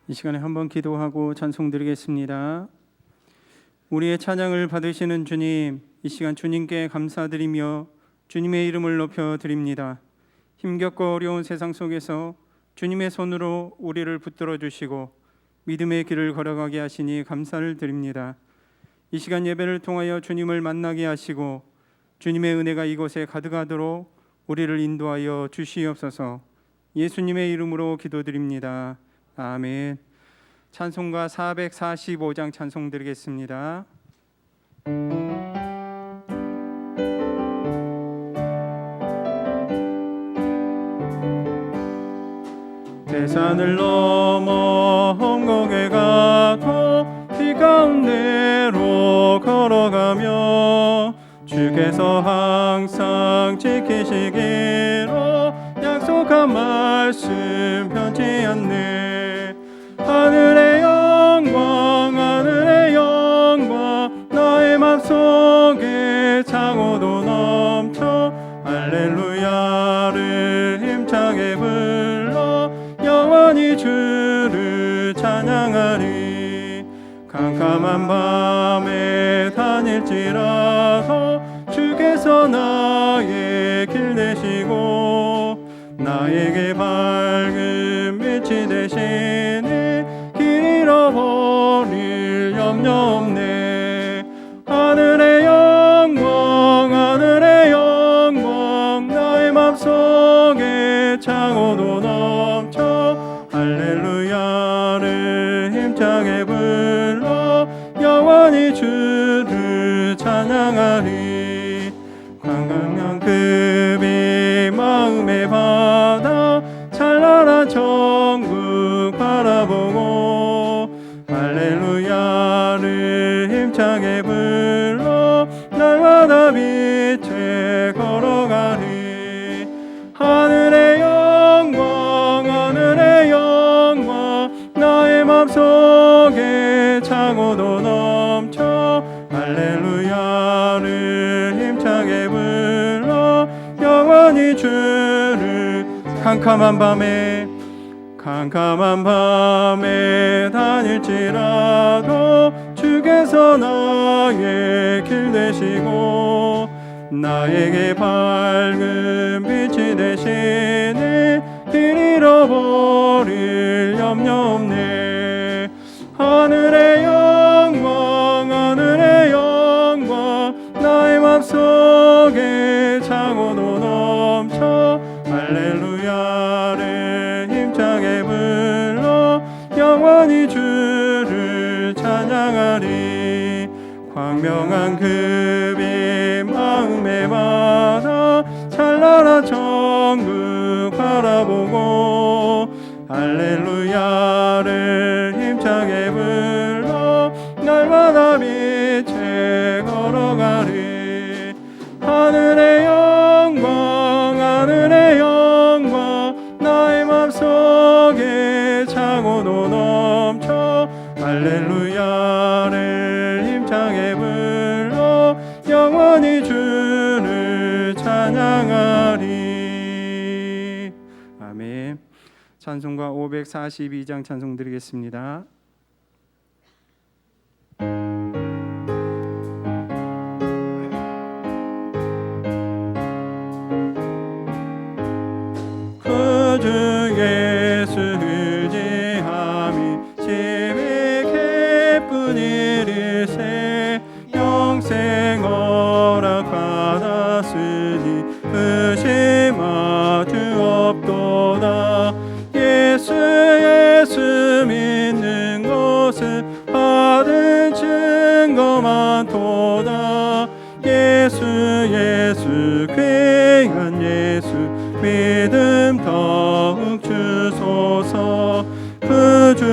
이 시간에 한번 기도하고 찬송드리겠습니다. 우리의 찬양을 받으시는 주님, 이 시간 주님께 감사드리며 주님의 이름을 높여드립니다. 힘겹고 어려운 세상 속에서 주님의 손으로 우리를 붙들어 주시고 믿음의 길을 걸어가게 하시니 감사를 드립니다. 이 시간 예배를 통하여 주님을 만나게 하시고 주님의 은혜가 이곳에 가득하도록 우리를 인도하여 주시옵소서. 예수님의 이름으로 기도드립니다. 아멘. 찬송가 445장 찬송 드리겠습니다. 대산을 넘어 험곡에 가도 비 가운데로 걸어가며 주께서 항상 지키시기로 약속한 말씀 변치 않네. 하늘의 영광 하늘의 영광 나의 맘속에 창호도 넘쳐 할렐루야를 힘차게 불러 영원히 주를 찬양하리. 캄캄한 밤에 다닐지라도 주께서 나의 길 되시고 나에게 밝은 빛이 되시니 길 잃어버릴 염려 없네. 하늘의 영광 하늘의 영광 나의 맘속에 창호도 넘쳐 할렐루야를 힘차게 불러 영원히 주를 찬양하리. 광강연급이 마음에 받아 찬란한 천국 바라보고 할렐루야를 힘차게 불러 날마다 빛에 걸어가리. 하늘의 영광 하늘의 영광 나의 맘속에 창호도 넘쳐 할렐루야를 힘차게 불러 영원히 주를. 캄캄한 밤에 다닐지라도 주께서 나의 길 되시고 나에게 밝은 빛이 되시니 길 잃어버릴 염려 없네. 하늘의 영광 하늘의 영광 나의 맘속에 창호도 넘쳐 할렐루야를 힘차게 불러 영원히 주를 찬양하리. 광명한 급이 마음에 받아 찬란한 천국 바라보고 할렐루야를 힘차게 불러 날마다 빛에 걸어가리. 하늘의 영광 하늘의 영광 나의 맘속에 창호도 넘쳐 할렐루야를 힘차게 불러 영원히 주를 찬양하리. 아멘. 찬송가 542장 찬송 드리겠습니다. 주 예수 의지함이 심히 기쁜 일일세. 영생 허락 받았으니 의심하주 없도다. 예수 믿는 것은 받은 증거 많도다. 예수 귀한 예수 믿음 더욱 주소서. 그 주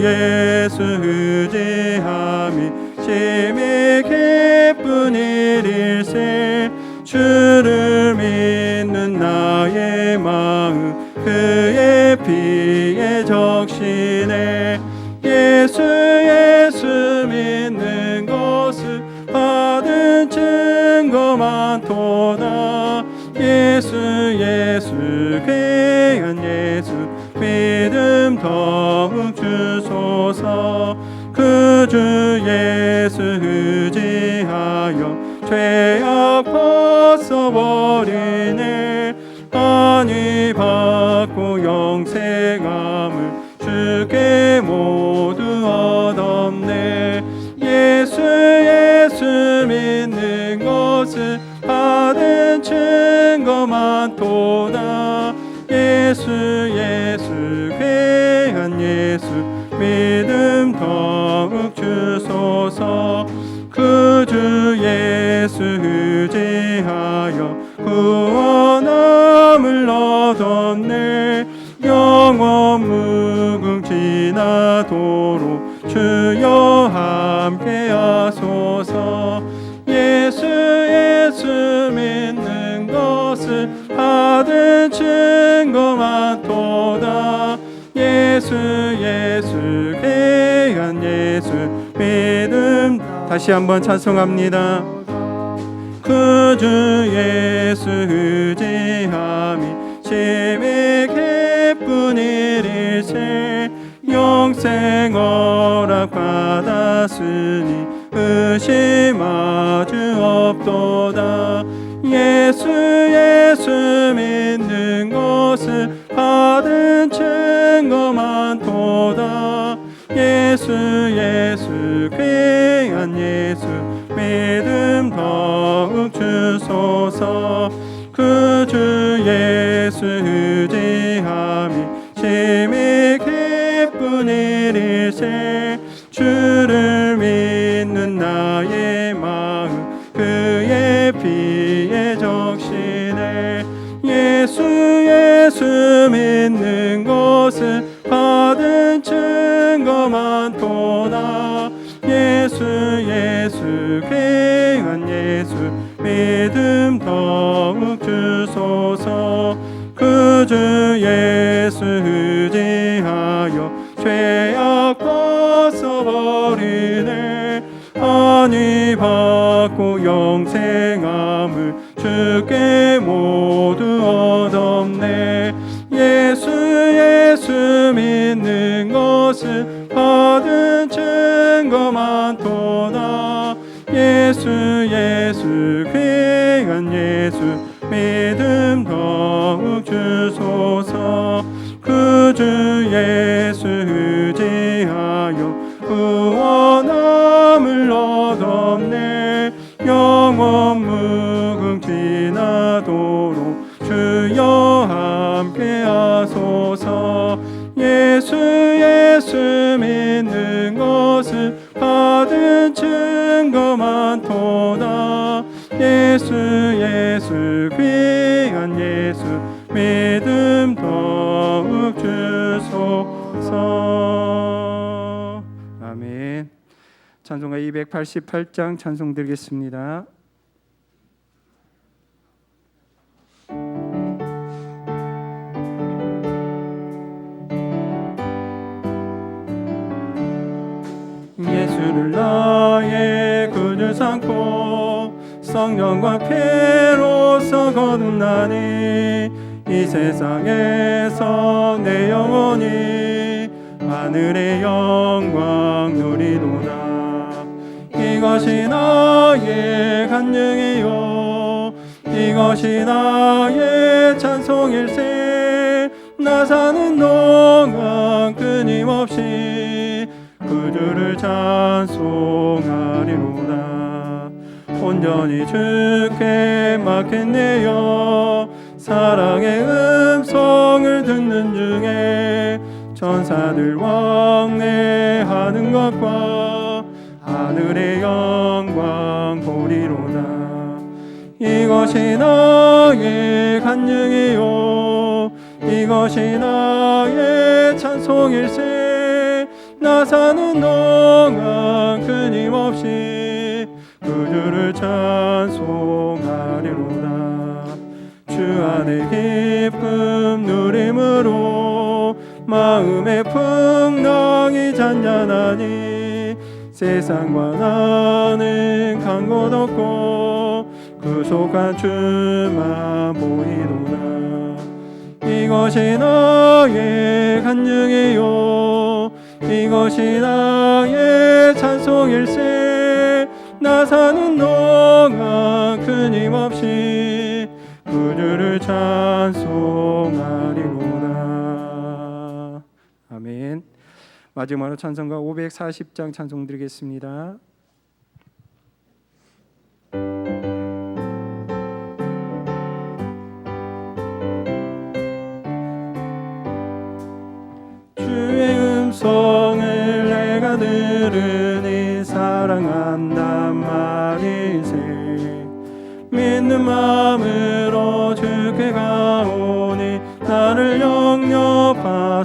예수 의지함이 심히 기쁜 일일세. 주를 믿는 나의 마음 그의 피에 적시네. 예수 믿는 것을 받은 증거 많도다. 예수 귀한 예수 믿음 더욱 주소서. 받고 영생함을 주께 모두 얻었네. 예수 믿는 것은 받은 증거 많도다. 예수 귀한 예수 믿음 더욱 주소서. 그 주 예수 의지하여 구원함을 얻었네. 영원 무궁지나도록 주여 함께 하소서. 예수 믿는 것을 받은 증거 많도다. 예수 귀한 예수 믿음. 다시 한번 찬송합니다. 그 주 예수 의지함이 심히 기쁜 일일세. 영생 허락 받았으니 의심하주 없도다. 예수 믿는 것을 받은 증거 많도다. 예수 귀한 예수 믿음 더욱 주소서. 그 주 예수 의지함이 심히 기쁜 일일세. 주를 믿는 나의 마음 그의 피에 적시네. 예수 믿는 것을 받은 증거 많도다. 예수 귀한 예수 믿음 더욱 주소서. 그 주 예수 의지하여 죄악 벗어버리네. 안위 받고 영생함을 주께 모두 얻었네. 예수 믿는 것을 받은 증거 많도다. 예수 귀한 예수 믿음 더욱 주소서. 그 주 예수 의지하여 구원함을 얻었네. 영원 무궁지나도록 주여 함께 하소서. 예수 믿는 것을 받은 증거 많도다. 예수 귀한 예수 믿음 더욱 주소서. 아멘. 찬송가 288장 찬송 드리겠습니다. 예수를 나의 구주 삼고 성령과 피로써 거듭나니 이 세상에서 내 영혼이 하늘의 영광 누리도다. 이것이 나의 간증이요 이것이 나의 찬송일세. 나 사는 동안 끊임없이 구주를 찬송하리로다. 온전히 주께 맡겠네요. 사랑의 음성을 듣는 중에 천사들 왕래하는 것과 하늘의 영광 보리로다. 이것이 나의 간증이요 이것이 나의 찬송일세. 나 사는 동안 끊임없이 구주를 찬송하리로다. 주 안에 기쁨 누림으로 마음의 풍랑이 잔잔하니 세상과 나는 간 곳 없고 구속한 주만 보이도다. 이것이 나의 간증이요 이것이 나의 찬송일세. 나 사는 동안 끊임없이 구주를 찬송하리로다. 아멘. 마지막으로 찬송가 540장 찬송 드리겠습니다. 주의 음성을 내가 들으니 사랑한단 말이세. 믿는 마음으로 주께 가오니 나를 영접하소서.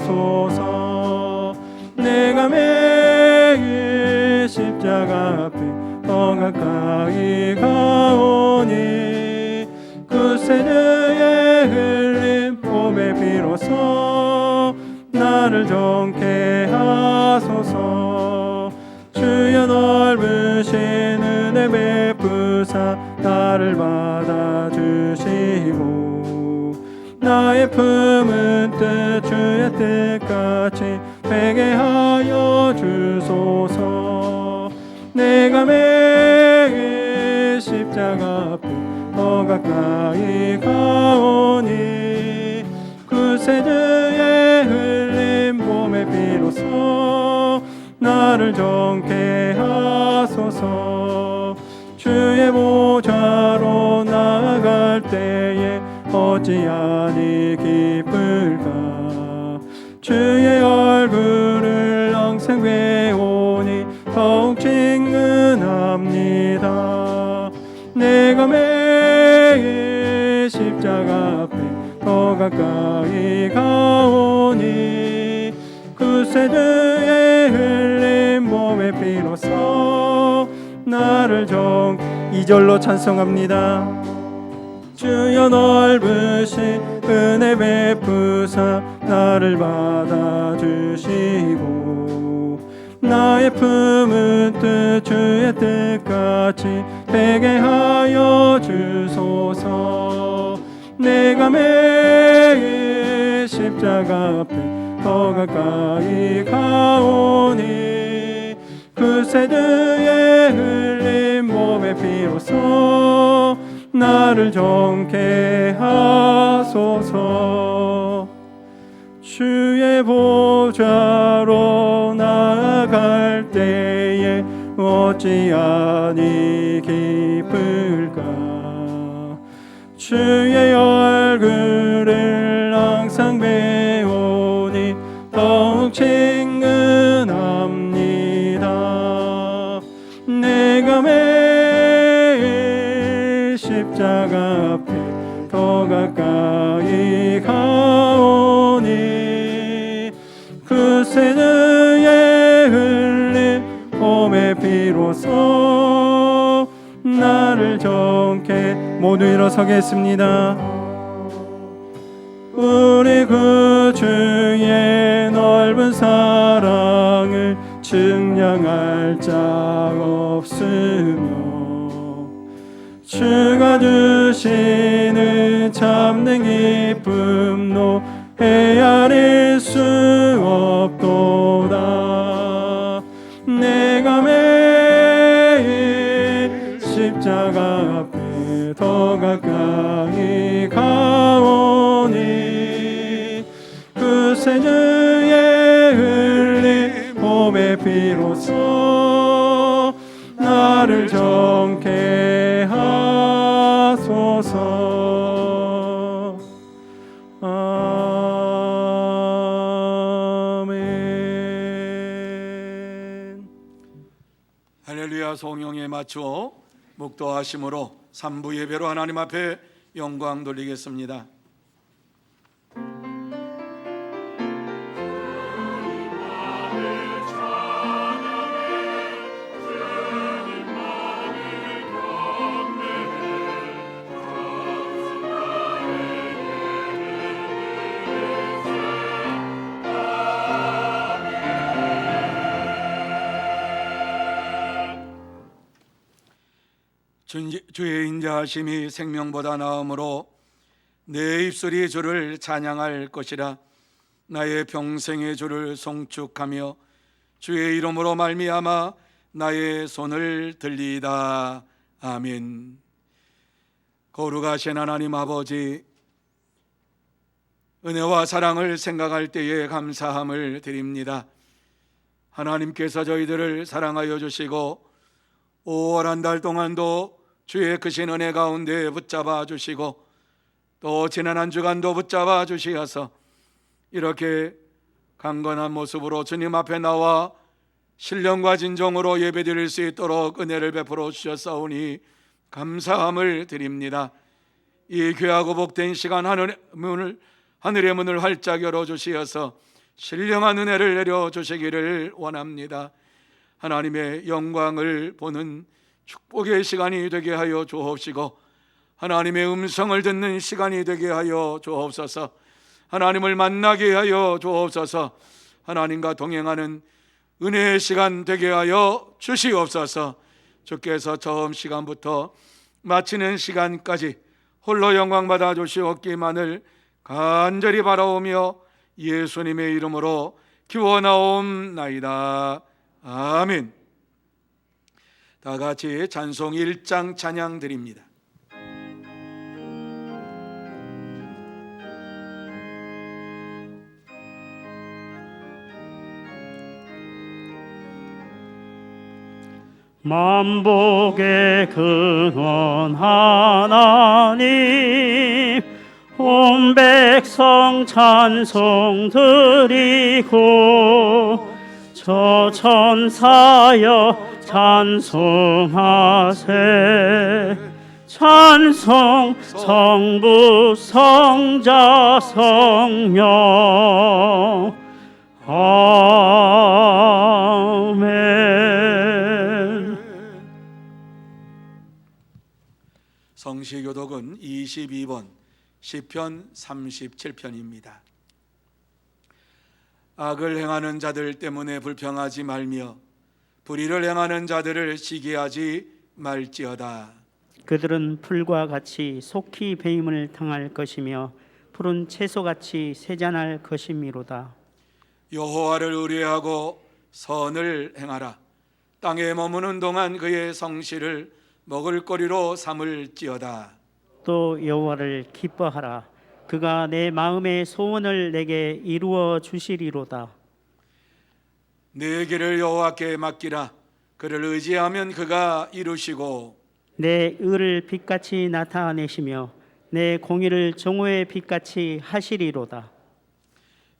내가 매일 십자가 앞에 더 가까이 가오니 그새 주의 흘린 봄의 비로소 나를 정케 하소서. 주여 넓으신 은혜 베푸사 나를 받아주시고 나의 품은 뜻 주의 뜻같이 되게 하여 주소서. 내가 매일 십자가 앞에 더 가까이 가오니 그새 주의 흘린 봄의 비로소 나를 정케 하소서. 주의 보좌로 나아갈 때에 어찌하니 기쁠까. 주의 얼굴을 항상 배우니 더욱 친근합니다. 내가 매일 십자가 앞에 더 가까이 가오니 그새 주의 흘린 봄의 비로소 나를 2절로 찬송합니다. 주여 넓으신 은혜 베푸사 나를 받아주시고 나의 품은 뜻 주의 뜻같이 되게 하여 주소서. 내가 매일 십자가 앞에 더 가까이 가오니 그새 주의 흘린 봄의 비로소 나를 정케 하소서. 주의 보좌로 나아갈 때에 어찌하니 기쁠까. 주의 얼굴을 항상 배우니 더욱 친근합니다. 내가 매일 십자가 앞에 더 가까이 가오니 그새 주의 흘린 봄의 비로소 나를 정케. 모두 일어서겠습니다. 우리 구주의 넓은 사랑을 증량할 자 없으며 주가 주시는 참된 기쁨도 헤아릴 수 없도다. 내가 매일 십자가 앞에 더 가까이 가오니 그새 주의 흘린 봄의 비로소 나를 정케 하소서. 아멘. 할렐루야. 성령에 맞추어 묵도하심으로 3부 예배로 하나님 앞에 영광 돌리겠습니다. 주의 인자하심이 생명보다 나음으로 내 입술이 주를 찬양할 것이라. 나의 평생의 주를 송축하며 주의 이름으로 말미암아 나의 손을 들리다. 아멘. 거룩하신 하나님 아버지, 은혜와 사랑을 생각할 때에 감사함을 드립니다. 하나님께서 저희들을 사랑하여 주시고 5월 한 달 동안도 주의 크신 은혜 가운데 붙잡아 주시고 또 지난 한 주간도 붙잡아 주시어서 이렇게 강건한 모습으로 주님 앞에 나와 신령과 진정으로 예배드릴 수 있도록 은혜를 베풀어 주셨사오니 감사함을 드립니다. 이 귀하고 복된 시간 하늘의 문을 활짝 열어주시어서 신령한 은혜를 내려주시기를 원합니다. 하나님의 영광을 보는 축복의 시간이 되게 하여 주옵시고 하나님의 음성을 듣는 시간이 되게 하여 주옵소서. 하나님을 만나게 하여 주옵소서. 하나님과 동행하는 은혜의 시간 되게 하여 주시옵소서. 주께서 처음 시간부터 마치는 시간까지 홀로 영광 받아 주시옵기만을 간절히 바라오며 예수님의 이름으로 기원하옵나이다. 아멘. 다 같이 찬송 1장 찬양 드립니다. 만복의 근원 하나님, 온 백성 찬송 드리고 저 천사여 찬송하세. 찬송 성부 성자 성령. 아멘. 성시교독은 22번 시편 37편입니다. 악을 행하는 자들 때문에 불평하지 말며 불의를 행하는 자들을 시기하지 말지어다. 그들은 풀과 같이 속히 배임을 당할 것이며 푸른 채소같이 세잔할 것이미로다. 여호와를 의뢰하고 선을 행하라. 땅에 머무는 동안 그의 성실을 먹을거리로 삼을지어다. 또 여호와를 기뻐하라. 그가 내 마음의 소원을 내게 이루어 주시리로다. 내 길을 여호와께 맡기라. 그를 의지하면 그가 이루시고 내 의를 빛같이 나타내시며 내 공의를 정오의 빛같이 하시리로다.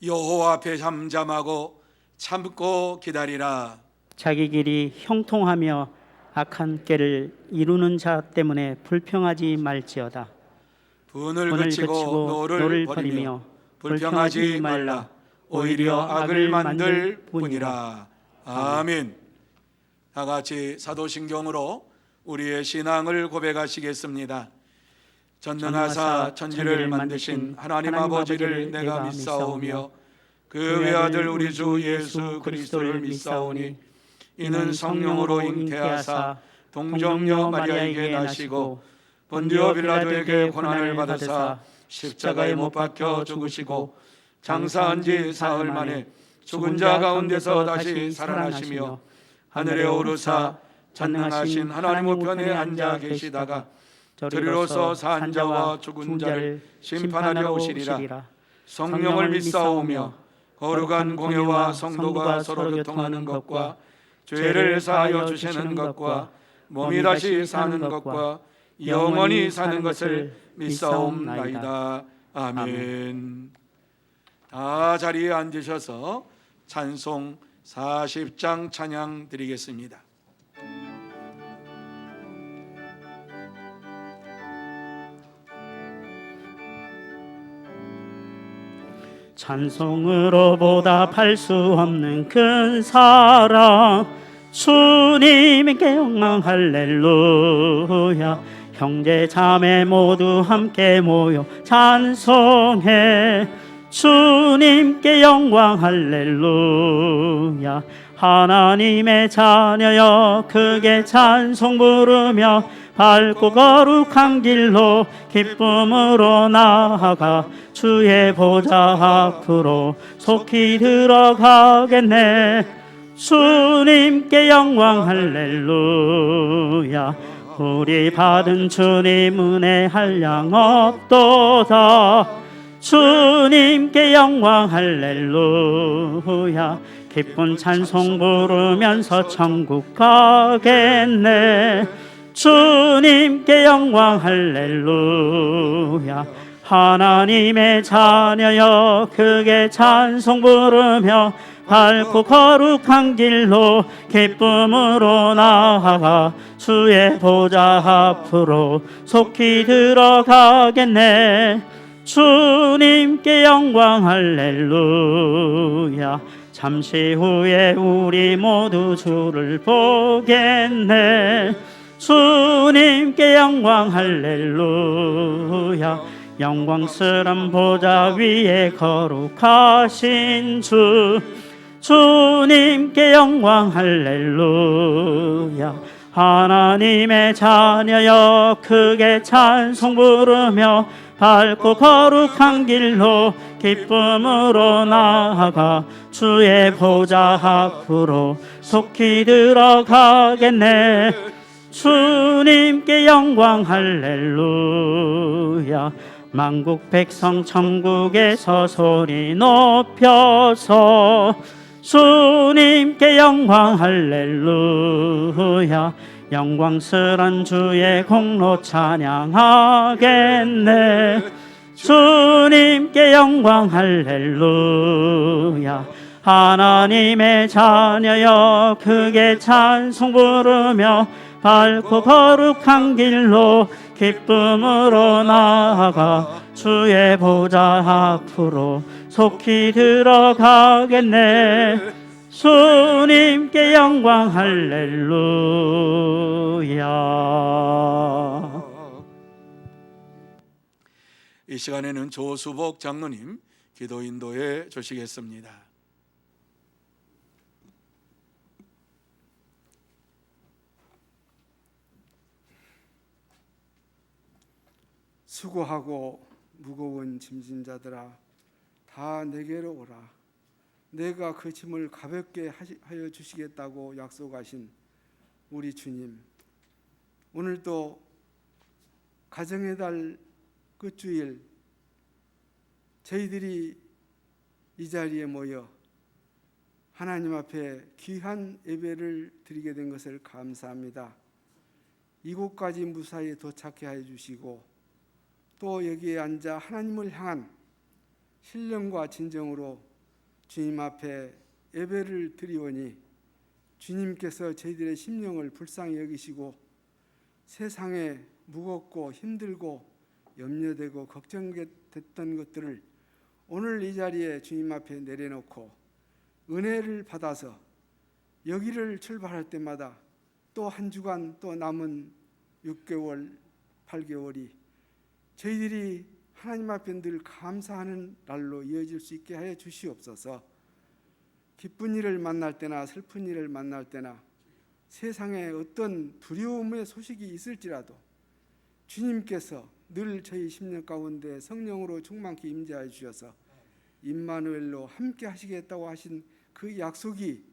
여호와 앞에 잠잠하고 참고 기다리라. 자기 길이 형통하며 악한 꾀를 이루는 자 때문에 불평하지 말지어다. 분을 그치고 노를 버리며 불평하지 말라. 오히려 악을 만들 뿐이라. 아멘. 다 같이 사도신경으로 우리의 신앙을 고백하시겠습니다. 전능하사 천지를 만드신 하나님 아버지를 내가 믿사오며 그 외아들 우리 주 예수 그리스도를 믿사오니 이는 성령으로 잉태하사 동정녀 마리아에게 나시고 본디오 빌라도에게 고난을 받으사 십자가에 못 박혀 죽으시고 장사한 지 사흘 만에 죽은 자 가운데서 다시 살아나시며 하늘에 오르사 전능하신 하나님 우편에 앉아 계시다가 저리로서 산 자와 죽은 자를 심판하려 오시리라. 성령을 믿사오며 거룩한 공회와 성도가 서로 교통하는 것과 죄를 사하여 주시는 것과 몸이 다시 사는 것과 영원히 사는 것을 믿사옵나이다. 아멘. 다 자리에 앉으셔서 찬송 40장 찬양 드리겠습니다. 찬송으로 보답할 수 없는 큰 사랑, 주님께 영광 할렐루야. 형제 자매 모두 함께 모여 찬송해. 주님께 영광 할렐루야. 하나님의 자녀여 크게 찬송 부르며 밝고 거룩한 길로 기쁨으로 나아가 주의 보좌 앞으로 속히 들어가겠네. 주님께 영광 할렐루야. 우리 받은 주님 은혜 한량 없도다. 주님께 영광 할렐루야. 기쁜 찬송 부르면서 천국 가겠네. 주님께 영광 할렐루야. 하나님의 자녀여 크게 찬송 부르며 밝고 거룩한 길로 기쁨으로 나아가 주의 보좌 앞으로 속히 들어가겠네. 주님께 영광 할렐루야. 잠시 후에 우리 모두 주를 보겠네. 주님께 영광 할렐루야. 영광스런 보좌 위에 거룩하신 주, 주님께 영광 할렐루야. 하나님의 자녀여 크게 찬송 부르며 밝고 거룩한 길로 기쁨으로 나아가 주의 보좌 앞으로 속히 들어가겠네. 주님께 영광 할렐루야. 만국 백성 천국에서 소리 높여서 주님께 영광 할렐루야. 영광스런 주의 공로 찬양하겠네. 주님께 영광 할렐루야. 하나님의 자녀여 크게 찬송 부르며 밝고 거룩한 길로 기쁨으로 나아가 주의 보좌 앞으로 속히 들어가겠네. 주님께 영광 할렐루야. 이 시간에는 조수복 장로님 기도 인도해 주시겠습니다. 수고하고 무거운 짐진 자들아 다 내게로 오라. 내가 그 짐을 가볍게 하여 주시겠다고 약속하신 우리 주님, 오늘도 가정의 달 끝주일 저희들이 이 자리에 모여 하나님 앞에 귀한 예배를 드리게 된 것을 감사합니다. 이곳까지 무사히 도착해 하여 주시고 또 여기에 앉아 하나님을 향한 신령과 진정으로 주님 앞에 예배를 드리오니 주님께서 저희들의 심령을 불쌍히 여기시고 세상에 무겁고 힘들고 염려되고 걱정됐던 것들을 오늘 이 자리에 주님 앞에 내려놓고 은혜를 받아서 여기를 출발할 때마다 또 한 주간 또 남은 6개월, 8개월이 저희들이 하나님 앞에 늘 감사하는 날로 이어질 수 있게 하여 주시옵소서. 기쁜 일을 만날 때나 슬픈 일을 만날 때나 세상에 어떤 두려움의 소식이 있을지라도 주님께서 늘 저희 심령 가운데 성령으로 충만케 임재하여 주셔서 임마누엘로 함께 하시겠다고 하신 그 약속이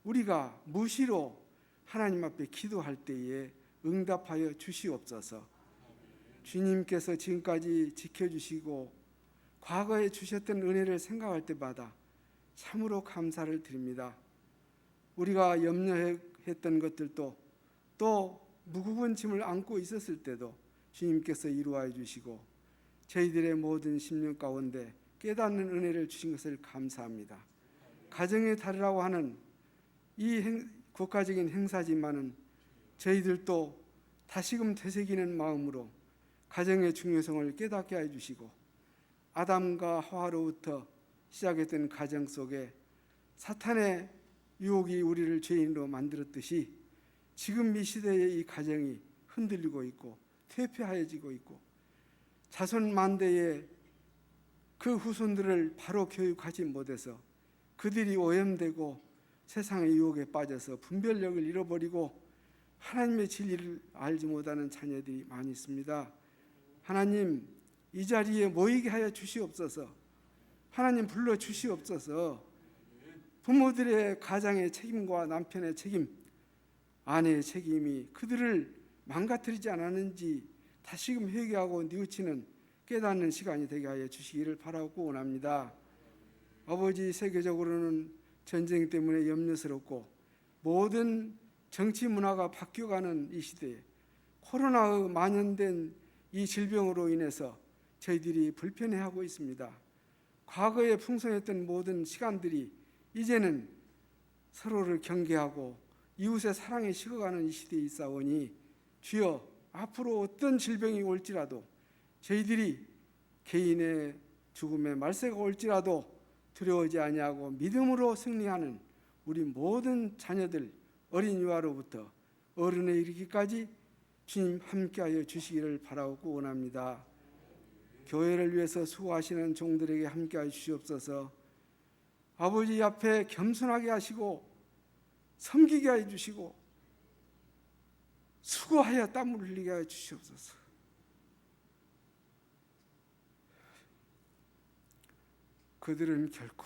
우리가 무시로 하나님 앞에 기도할 때에 응답하여 주시옵소서. 주님께서 지금까지 지켜주시고 과거에 주셨던 은혜를 생각할 때마다 참으로 감사를 드립니다. 우리가 염려했던 것들도 또 무거운 짐을 안고 있었을 때도 주님께서 이루어 주시고 저희들의 모든 심령 가운데 깨닫는 은혜를 주신 것을 감사합니다. 가정의 달이라고 하는 이 국가적인 행사지만은 저희들도 다시금 되새기는 마음으로 가정의 중요성을 깨닫게 해주시고 아담과 하와로부터 시작했던 가정 속에 사탄의 유혹이 우리를 죄인으로 만들었듯이 지금 이 시대의 이 가정이 흔들리고 있고 퇴폐하여지고 있고 자손 만대의 그 후손들을 바로 교육하지 못해서 그들이 오염되고 세상의 유혹에 빠져서 분별력을 잃어버리고 하나님의 진리를 알지 못하는 자녀들이 많이 있습니다. 하나님, 이 자리에 모이게 하여 주시옵소서. 하나님 불러 주시옵소서. 부모들의 가장의 책임과 남편의 책임, 아내의 책임이 그들을 망가뜨리지 않았는지 다시금 회개하고 뉘우치는 깨닫는 시간이 되게 하여 주시기를 바라고 원합니다. 아버지, 세계적으로는 전쟁 때문에 염려스럽고 모든 정치 문화가 바뀌어가는 이 시대에 코로나의 만연된 이 질병으로 인해서 저희들이 불편해하고 있습니다. 과거에 풍성했던 모든 시간들이 이제는 서로를 경계하고 이웃의 사랑에 식어가는 이 시대에 있사오니 주여, 앞으로 어떤 질병이 올지라도 저희들이 개인의 죽음의 말세가 올지라도 두려워하지 아니하고 믿음으로 승리하는 우리 모든 자녀들, 어린 유아로부터 어른에 이르기까지 주님 함께하여 주시기를 바라고 원합니다. 교회를 위해서 수고하시는 종들에게 함께하여 주시옵소서. 아버지 앞에 겸손하게 하시고 섬기게 하여 주시고 수고하여 땀을 흘리게 하여 주시옵소서. 그들은 결코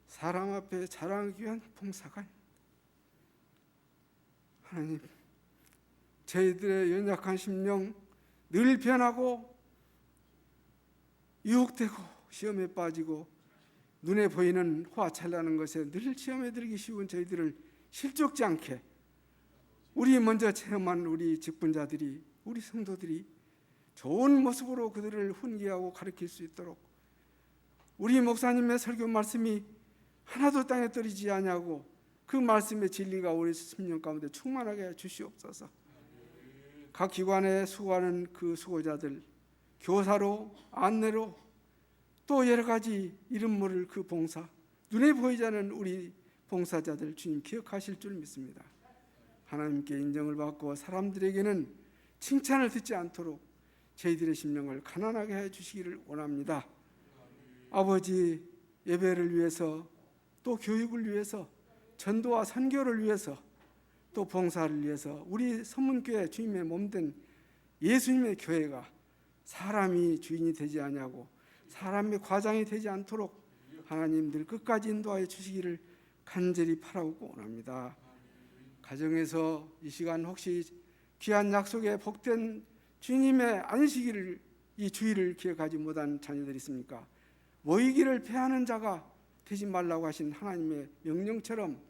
사람 앞에 자랑하기 위한 봉사가 하나님, 저희들의 연약한 심령 늘 변하고 유혹되고 시험에 빠지고 눈에 보이는 화찰나는 것에 늘 시험에 들기 쉬운 저희들을 실족지 않게 우리 먼저 체험한 우리 직분자들이, 우리 성도들이 좋은 모습으로 그들을 훈계하고 가르칠 수 있도록 우리 목사님의 설교 말씀이 하나도 땅에 떨어지지 아니하고 그 말씀의 진리가 우리 심령 가운데 충만하게 해 주시옵소서. 각 기관에 수고하는 그 수고자들, 교사로, 안내로, 또 여러 가지 이름 모를 그 봉사, 눈에 보이지 않는 우리 봉사자들 주님 기억하실 줄 믿습니다. 하나님께 인정을 받고 사람들에게는 칭찬을 듣지 않도록 저희들의 심령을 가난하게 해 주시기를 원합니다. 아버지, 예배를 위해서, 또 교육을 위해서, 전도와 선교를 위해서, 또 봉사를 위해서 우리 선문교회 주님의 몸된 예수님의 교회가 사람이 주인이 되지 아니하고 사람의 과장이 되지 않도록 하나님 늘 끝까지 인도하여 주시기를 간절히 바라고 원합니다. 가정에서 이 시간 혹시 귀한 약속에 복된 주님의 안식일을, 이 주일을 기억하지 못한 자녀들이 있습니까? 모이기를 패하는 자가 되지 말라고 하신 하나님의 명령처럼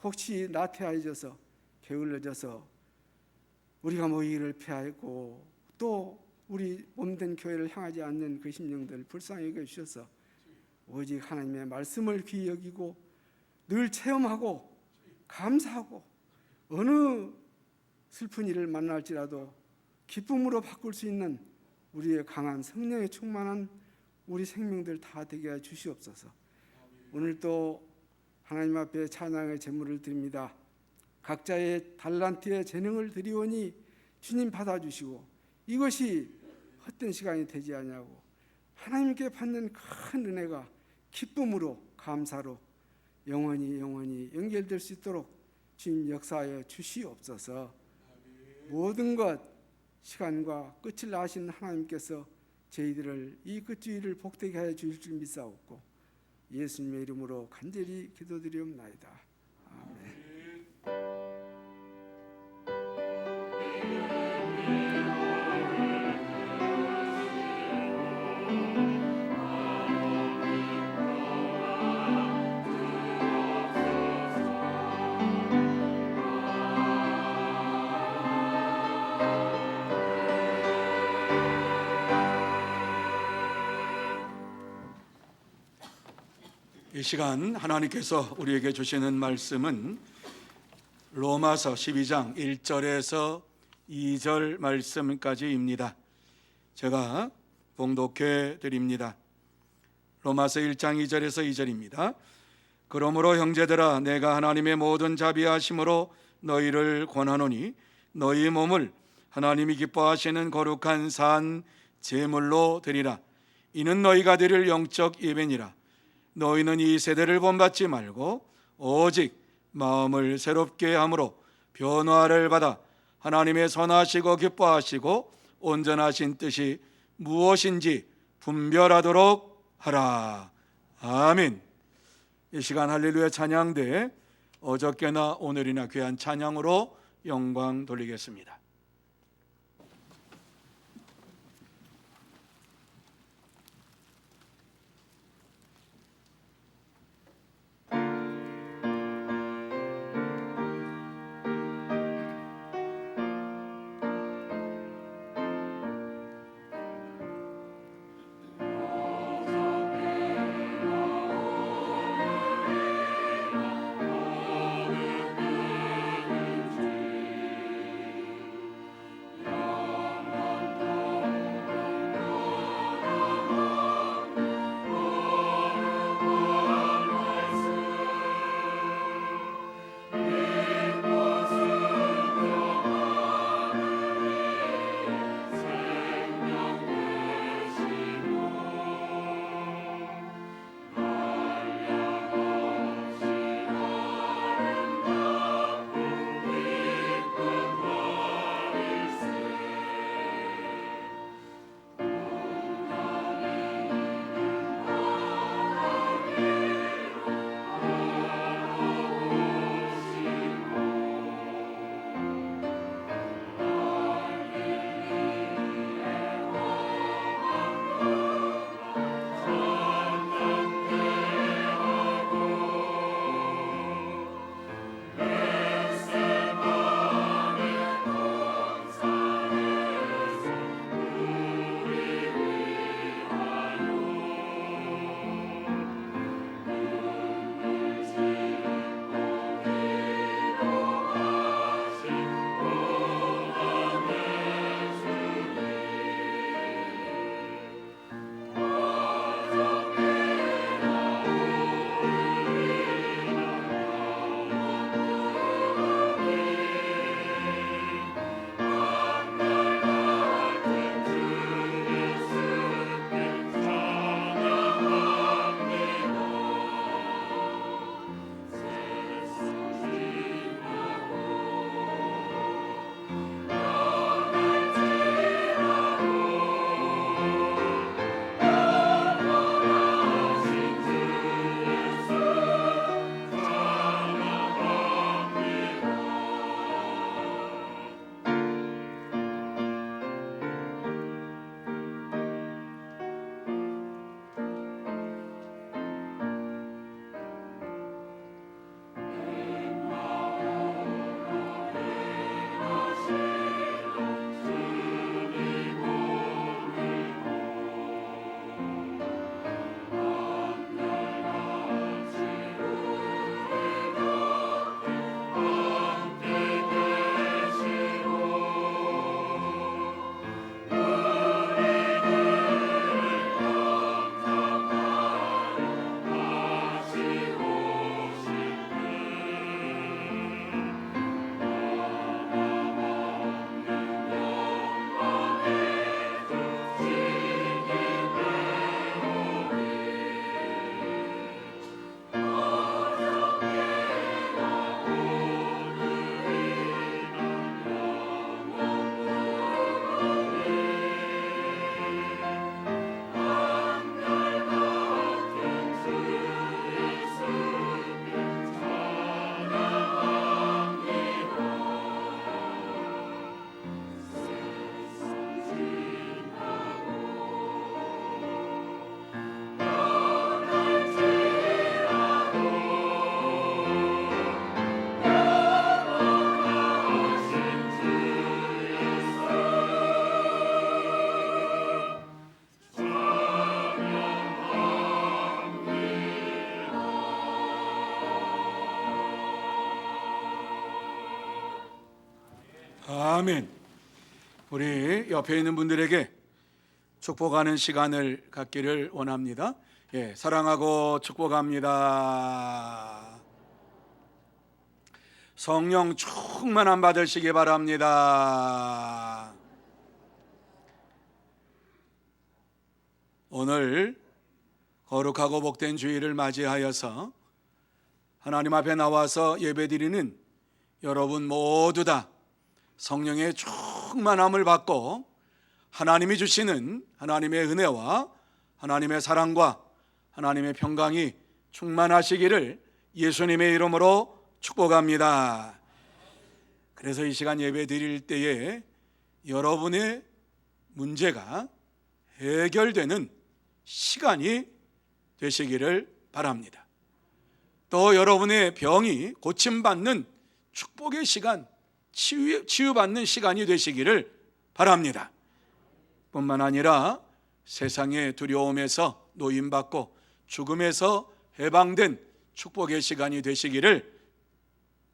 혹시 나태해져서 게을러져서 우리가 모이기를 패하고 또 우리 몸된 교회를 향하지 않는 그 심령들 불쌍히 여겨주셔서 오직 하나님의 말씀을 귀히 여기고 늘 체험하고 감사하고 어느 슬픈 일을 만날지라도 기쁨으로 바꿀 수 있는 우리의 강한 성령에 충만한 우리 생명들 다 되게 해 주시옵소서. 오늘 또 하나님 앞에 찬양의 제물을 드립니다. 각자의 달란트의 재능을 드리오니 주님 받아주시고 이것이 헛된 시간이 되지 아니하고 하나님께 받는 큰 은혜가 기쁨으로 감사로 영원히 연결될 수 있도록 주님 역사하여 주시옵소서. 모든 것 시간과 끝을 아신 하나님께서 저희들을 이 끝주의를 복되게 하여 주실 줄 믿사옵고 예수님의 이름으로 간절히 기도드리옵나이다. 아멘. 이 시간 하나님께서 우리에게 주시는 말씀은 로마서 12장 1절에서 2절 말씀까지입니다. 제가 봉독해 드립니다. 로마서 1장 2절에서 2절입니다. 그러므로 형제들아, 내가 하나님의 모든 자비하심으로 너희를 권하노니 너희 몸을 하나님이 기뻐하시는 거룩한 산 제물로 드리라. 이는 너희가 드릴 영적 예배니라. 너희는 이 세대를 본받지 말고 오직 마음을 새롭게 함으로 변화를 받아 하나님의 선하시고 기뻐하시고 온전하신 뜻이 무엇인지 분별하도록 하라. 아멘. 이 시간 할렐루야 찬양대 어저께나 오늘이나 귀한 찬양으로 영광 돌리겠습니다. 아멘. 우리 옆에 있는 분들에게 축복하는 시간을 갖기를 원합니다. 사랑하고 축복합니다. 성령 충만함 받으시기 바랍니다. 오늘 거룩하고 복된 주일을 맞이하여서 하나님 앞에 나와서 예배드리는 여러분 모두 다 성령의 충만함을 받고 하나님이 주시는 하나님의 은혜와 하나님의 사랑과 하나님의 평강이 충만하시기를 예수님의 이름으로 축복합니다. 그래서 이 시간 예배 드릴 때에 여러분의 문제가 해결되는 시간이 되시기를 바랍니다. 또 여러분의 병이 고침받는 축복의 시간, 치유받는 시간이 되시기를 바랍니다. 뿐만 아니라 세상의 두려움에서 노임받고 죽음에서 해방된 축복의 시간이 되시기를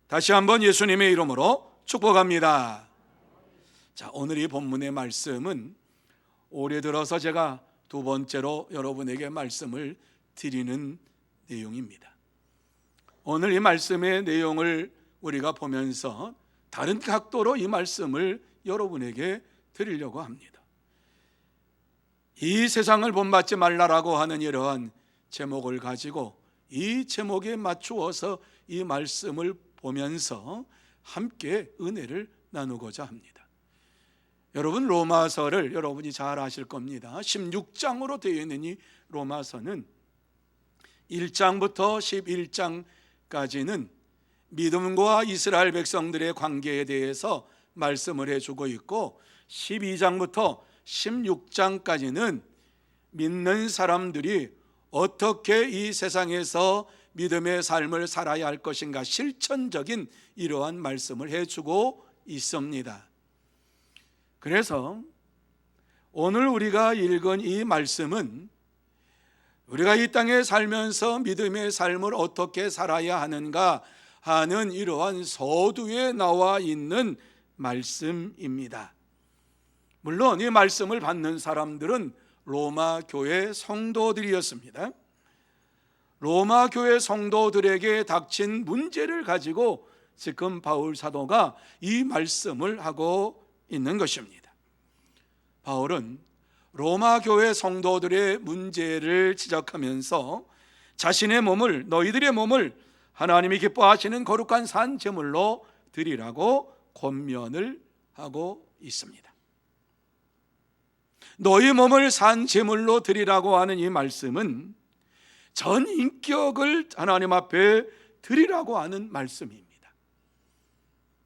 다시 한번 예수님의 이름으로 축복합니다. 자, 오늘 이 본문의 말씀은 올해 들어서 제가 두 번째로 여러분에게 말씀을 드리는 내용입니다. 오늘 이 말씀의 내용을 우리가 보면서 다른 각도로 이 말씀을 여러분에게 드리려고 합니다. 이 세상을 본받지 말라라고 하는 이러한 제목을 가지고 이 제목에 맞추어서 이 말씀을 보면서 함께 은혜를 나누고자 합니다. 여러분, 로마서를 여러분이 잘 아실 겁니다. 16장으로 되어 있는 이 로마서는 1장부터 11장까지는 믿음과 이스라엘 백성들의 관계에 대해서 말씀을 해주고 있고, 12장부터 16장까지는 믿는 사람들이 어떻게 이 세상에서 믿음의 삶을 살아야 할 것인가 실천적인 이러한 말씀을 해주고 있습니다. 그래서 오늘 우리가 읽은 이 말씀은 우리가 이 땅에 살면서 믿음의 삶을 어떻게 살아야 하는가 하는 이러한 서두에 나와 있는 말씀입니다. 물론 이 말씀을 받는 사람들은 로마 교회 성도들이었습니다. 로마 교회 성도들에게 닥친 문제를 가지고 지금 바울 사도가 이 말씀을 하고 있는 것입니다. 바울은 로마 교회 성도들의 문제를 지적하면서 자신의 몸을, 너희들의 몸을 하나님이 기뻐하시는 거룩한 산 제물로 드리라고 권면을 하고 있습니다. 너희 몸을 산 제물로 드리라고 하는 이 말씀은 전 인격을 하나님 앞에 드리라고 하는 말씀입니다.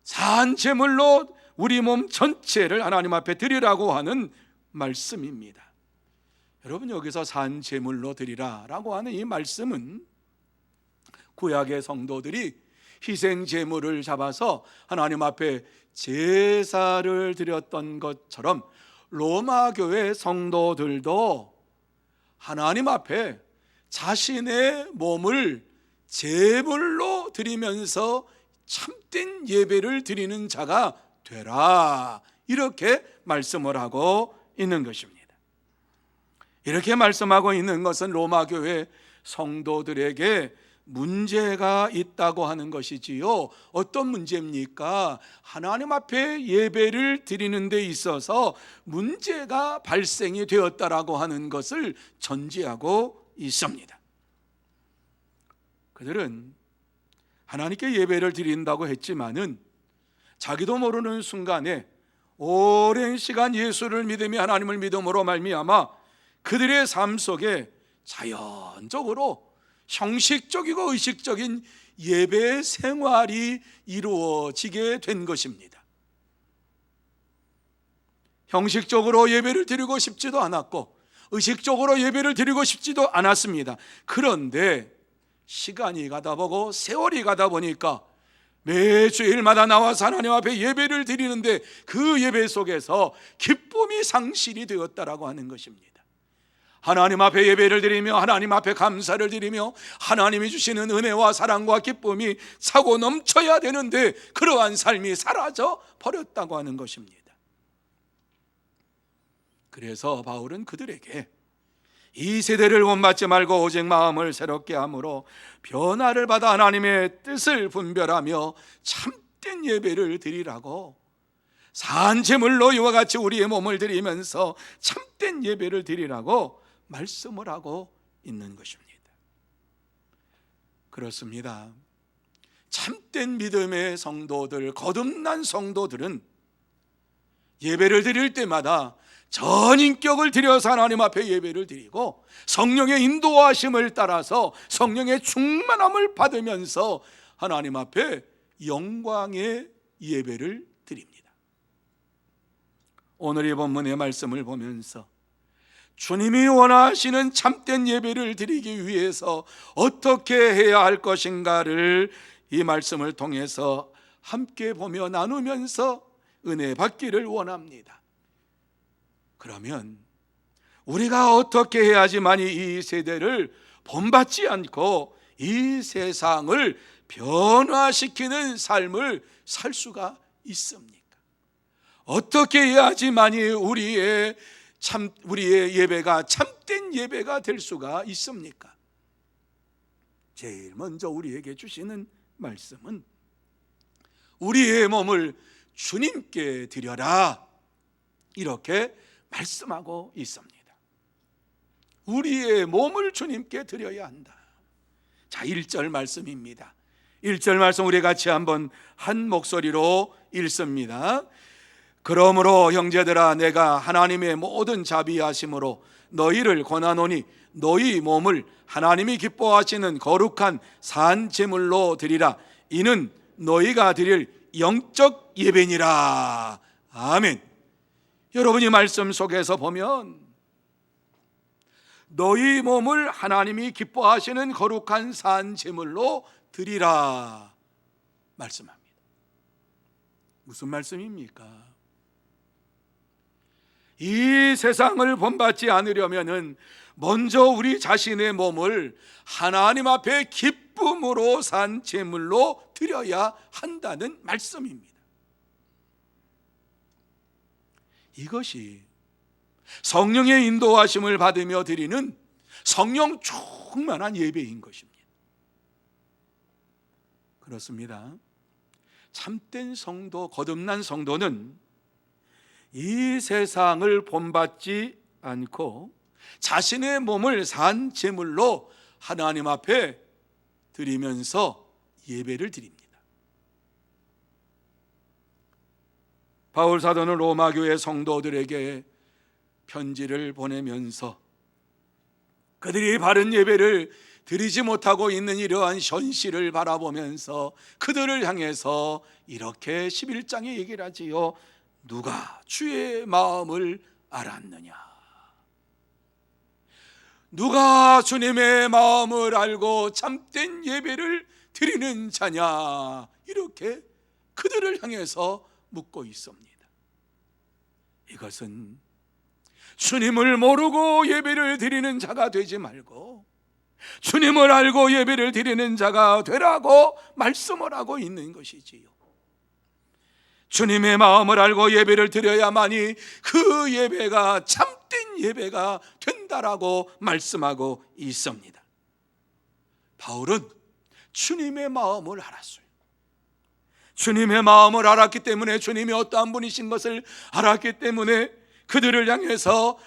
산 제물로 우리 몸 전체를 하나님 앞에 드리라고 하는 말씀입니다. 여러분, 여기서 산 제물로 드리라라고 하는 이 말씀은 구약의 성도들이 희생 제물을 잡아서 하나님 앞에 제사를 드렸던 것처럼 로마 교회 성도들도 하나님 앞에 자신의 몸을 제물로 드리면서 참된 예배를 드리는 자가 되라, 이렇게 말씀을 하고 있는 것입니다. 이렇게 말씀하고 있는 것은 로마 교회 성도들에게 문제가 있다고 하는 것이지요. 어떤 문제입니까? 하나님 앞에 예배를 드리는 데 있어서 문제가 발생이 되었다라고 하는 것을 전제하고 있습니다. 그들은 하나님께 예배를 드린다고 했지만은 자기도 모르는 순간에 오랜 시간 예수를 믿으며 하나님을 믿음으로 말미암아 그들의 삶 속에 자연적으로 형식적이고 의식적인 예배 생활이 이루어지게 된 것입니다. 형식적으로 예배를 드리고 싶지도 않았고 의식적으로 예배를 드리고 싶지도 않았습니다. 그런데 시간이 가다 보고 세월이 가다 보니까 매주일마다 나와서 하나님 앞에 예배를 드리는데 그 예배 속에서 기쁨이 상실이 되었다라고 하는 것입니다. 하나님 앞에 예배를 드리며 하나님 앞에 감사를 드리며 하나님이 주시는 은혜와 사랑과 기쁨이 차고 넘쳐야 되는데 그러한 삶이 사라져 버렸다고 하는 것입니다. 그래서 바울은 그들에게 이 세대를 본받지 말고 오직 마음을 새롭게 함으로 변화를 받아 하나님의 뜻을 분별하며 참된 예배를 드리라고, 산 제물로 이와 같이 우리의 몸을 드리면서 참된 예배를 드리라고 말씀을 하고 있는 것입니다. 그렇습니다. 참된 믿음의 성도들, 거듭난 성도들은 예배를 드릴 때마다 전 인격을 들여서 하나님 앞에 예배를 드리고 성령의 인도하심을 따라서 성령의 충만함을 받으면서 하나님 앞에 영광의 예배를 드립니다. 오늘 이 본문의 말씀을 보면서 주님이 원하시는 참된 예배를 드리기 위해서 어떻게 해야 할 것인가를 이 말씀을 통해서 함께 보며 나누면서 은혜 받기를 원합니다. 그러면 우리가 어떻게 해야지만이 이 세대를 본받지 않고 이 세상을 변화시키는 삶을 살 수가 있습니까? 어떻게 해야지만이 우리의 예배가 참된 예배가 될 수가 있습니까? 제일 먼저 우리에게 주시는 말씀은 우리의 몸을 주님께 드려라, 이렇게 말씀하고 있습니다. 우리의 몸을 주님께 드려야 한다. 자, 1절 말씀입니다. 1절 말씀 우리 같이 한번 한 목소리로 읽습니다. 그러므로 형제들아, 내가 하나님의 모든 자비하심으로 너희를 권하노니 너희 몸을 하나님이 기뻐하시는 거룩한 산 제물로 드리라. 이는 너희가 드릴 영적 예배니라. 아멘. 여러분이 말씀 속에서 보면 너희 몸을 하나님이 기뻐하시는 거룩한 산 제물로 드리라 말씀합니다. 무슨 말씀입니까? 이 세상을 본받지 않으려면은 먼저 우리 자신의 몸을 하나님 앞에 기쁨으로 산 제물로 드려야 한다는 말씀입니다. 이것이 성령의 인도하심을 받으며 드리는 성령 충만한 예배인 것입니다. 그렇습니다. 참된 성도, 거듭난 성도는 이 세상을 본받지 않고 자신의 몸을 산 제물로 하나님 앞에 드리면서 예배를 드립니다. 바울 사도는 로마 교회 성도들에게 편지를 보내면서 그들이 바른 예배를 드리지 못하고 있는 이러한 현실을 바라보면서 그들을 향해서 이렇게 11장에 얘기를 하지요. 누가 주의 마음을 알았느냐? 누가 주님의 마음을 알고 참된 예배를 드리는 자냐? 이렇게 그들을 향해서 묻고 있습니다. 이것은 주님을 모르고 예배를 드리는 자가 되지 말고 주님을 알고 예배를 드리는 자가 되라고 말씀을 하고 있는 것이지요. 주님의 마음을 알고 예배를 드려야만이 그 예배가 참된 예배가 된다라고 말씀하고 있습니다. 바울은 주님의 마음을 알았어요. 주님의 마음을 알았기 때문에, 주님이 어떠한 분이신 것을 알았기 때문에 그들을 향해서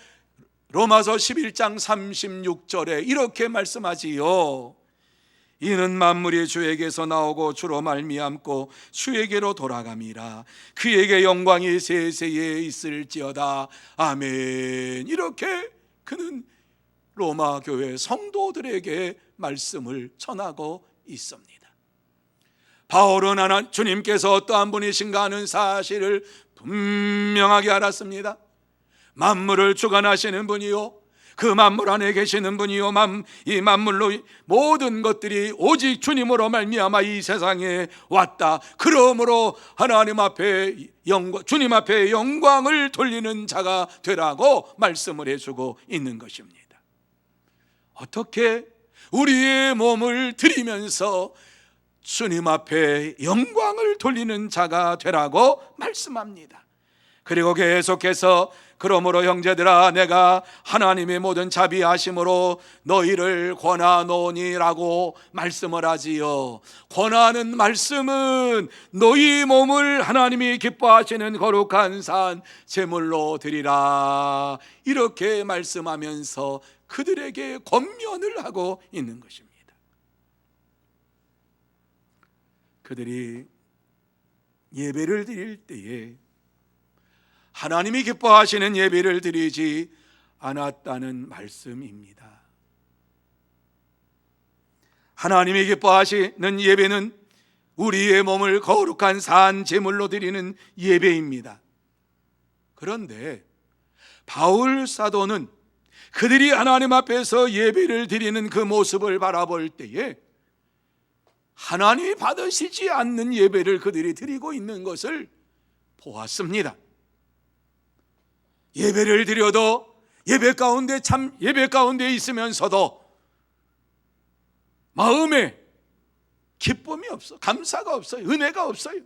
로마서 11장 36절에 이렇게 말씀하지요. 이는 만물이 주에게서 나오고 주로 말미암고 주에게로 돌아감이라. 그에게 영광이 세세에 있을지어다. 아멘. 이렇게 그는 로마 교회 성도들에게 말씀을 전하고 있습니다. 바울은 주님께서 어떠한 분이신가 하는 사실을 분명하게 알았습니다. 만물을 주관하시는 분이요, 그 만물 안에 계시는 분이요, 이 만물로 모든 것들이 오직 주님으로 말미암아 이 세상에 왔다. 그러므로 하나님 앞에 주님 앞에 영광을 돌리는 자가 되라고 말씀을 해주고 있는 것입니다. 어떻게 우리의 몸을 드리면서 주님 앞에 영광을 돌리는 자가 되라고 말씀합니다. 그리고 계속해서 그러므로 형제들아, 내가 하나님의 모든 자비하심으로 너희를 권하노니라고 말씀을 하지요. 권하는 말씀은 너희 몸을 하나님이 기뻐하시는 거룩한 산 제물로 드리라, 이렇게 말씀하면서 그들에게 권면을 하고 있는 것입니다. 그들이 예배를 드릴 때에 하나님이 기뻐하시는 예배를 드리지 않았다는 말씀입니다. 하나님이 기뻐하시는 예배는 우리의 몸을 거룩한 산 제물로 드리는 예배입니다. 그런데 바울 사도는 그들이 하나님 앞에서 예배를 드리는 그 모습을 바라볼 때에 하나님이 받으시지 않는 예배를 그들이 드리고 있는 것을 보았습니다. 예배를 드려도 예배 가운데 있으면서도 마음에 기쁨이 없어, 감사가 없어요, 은혜가 없어요.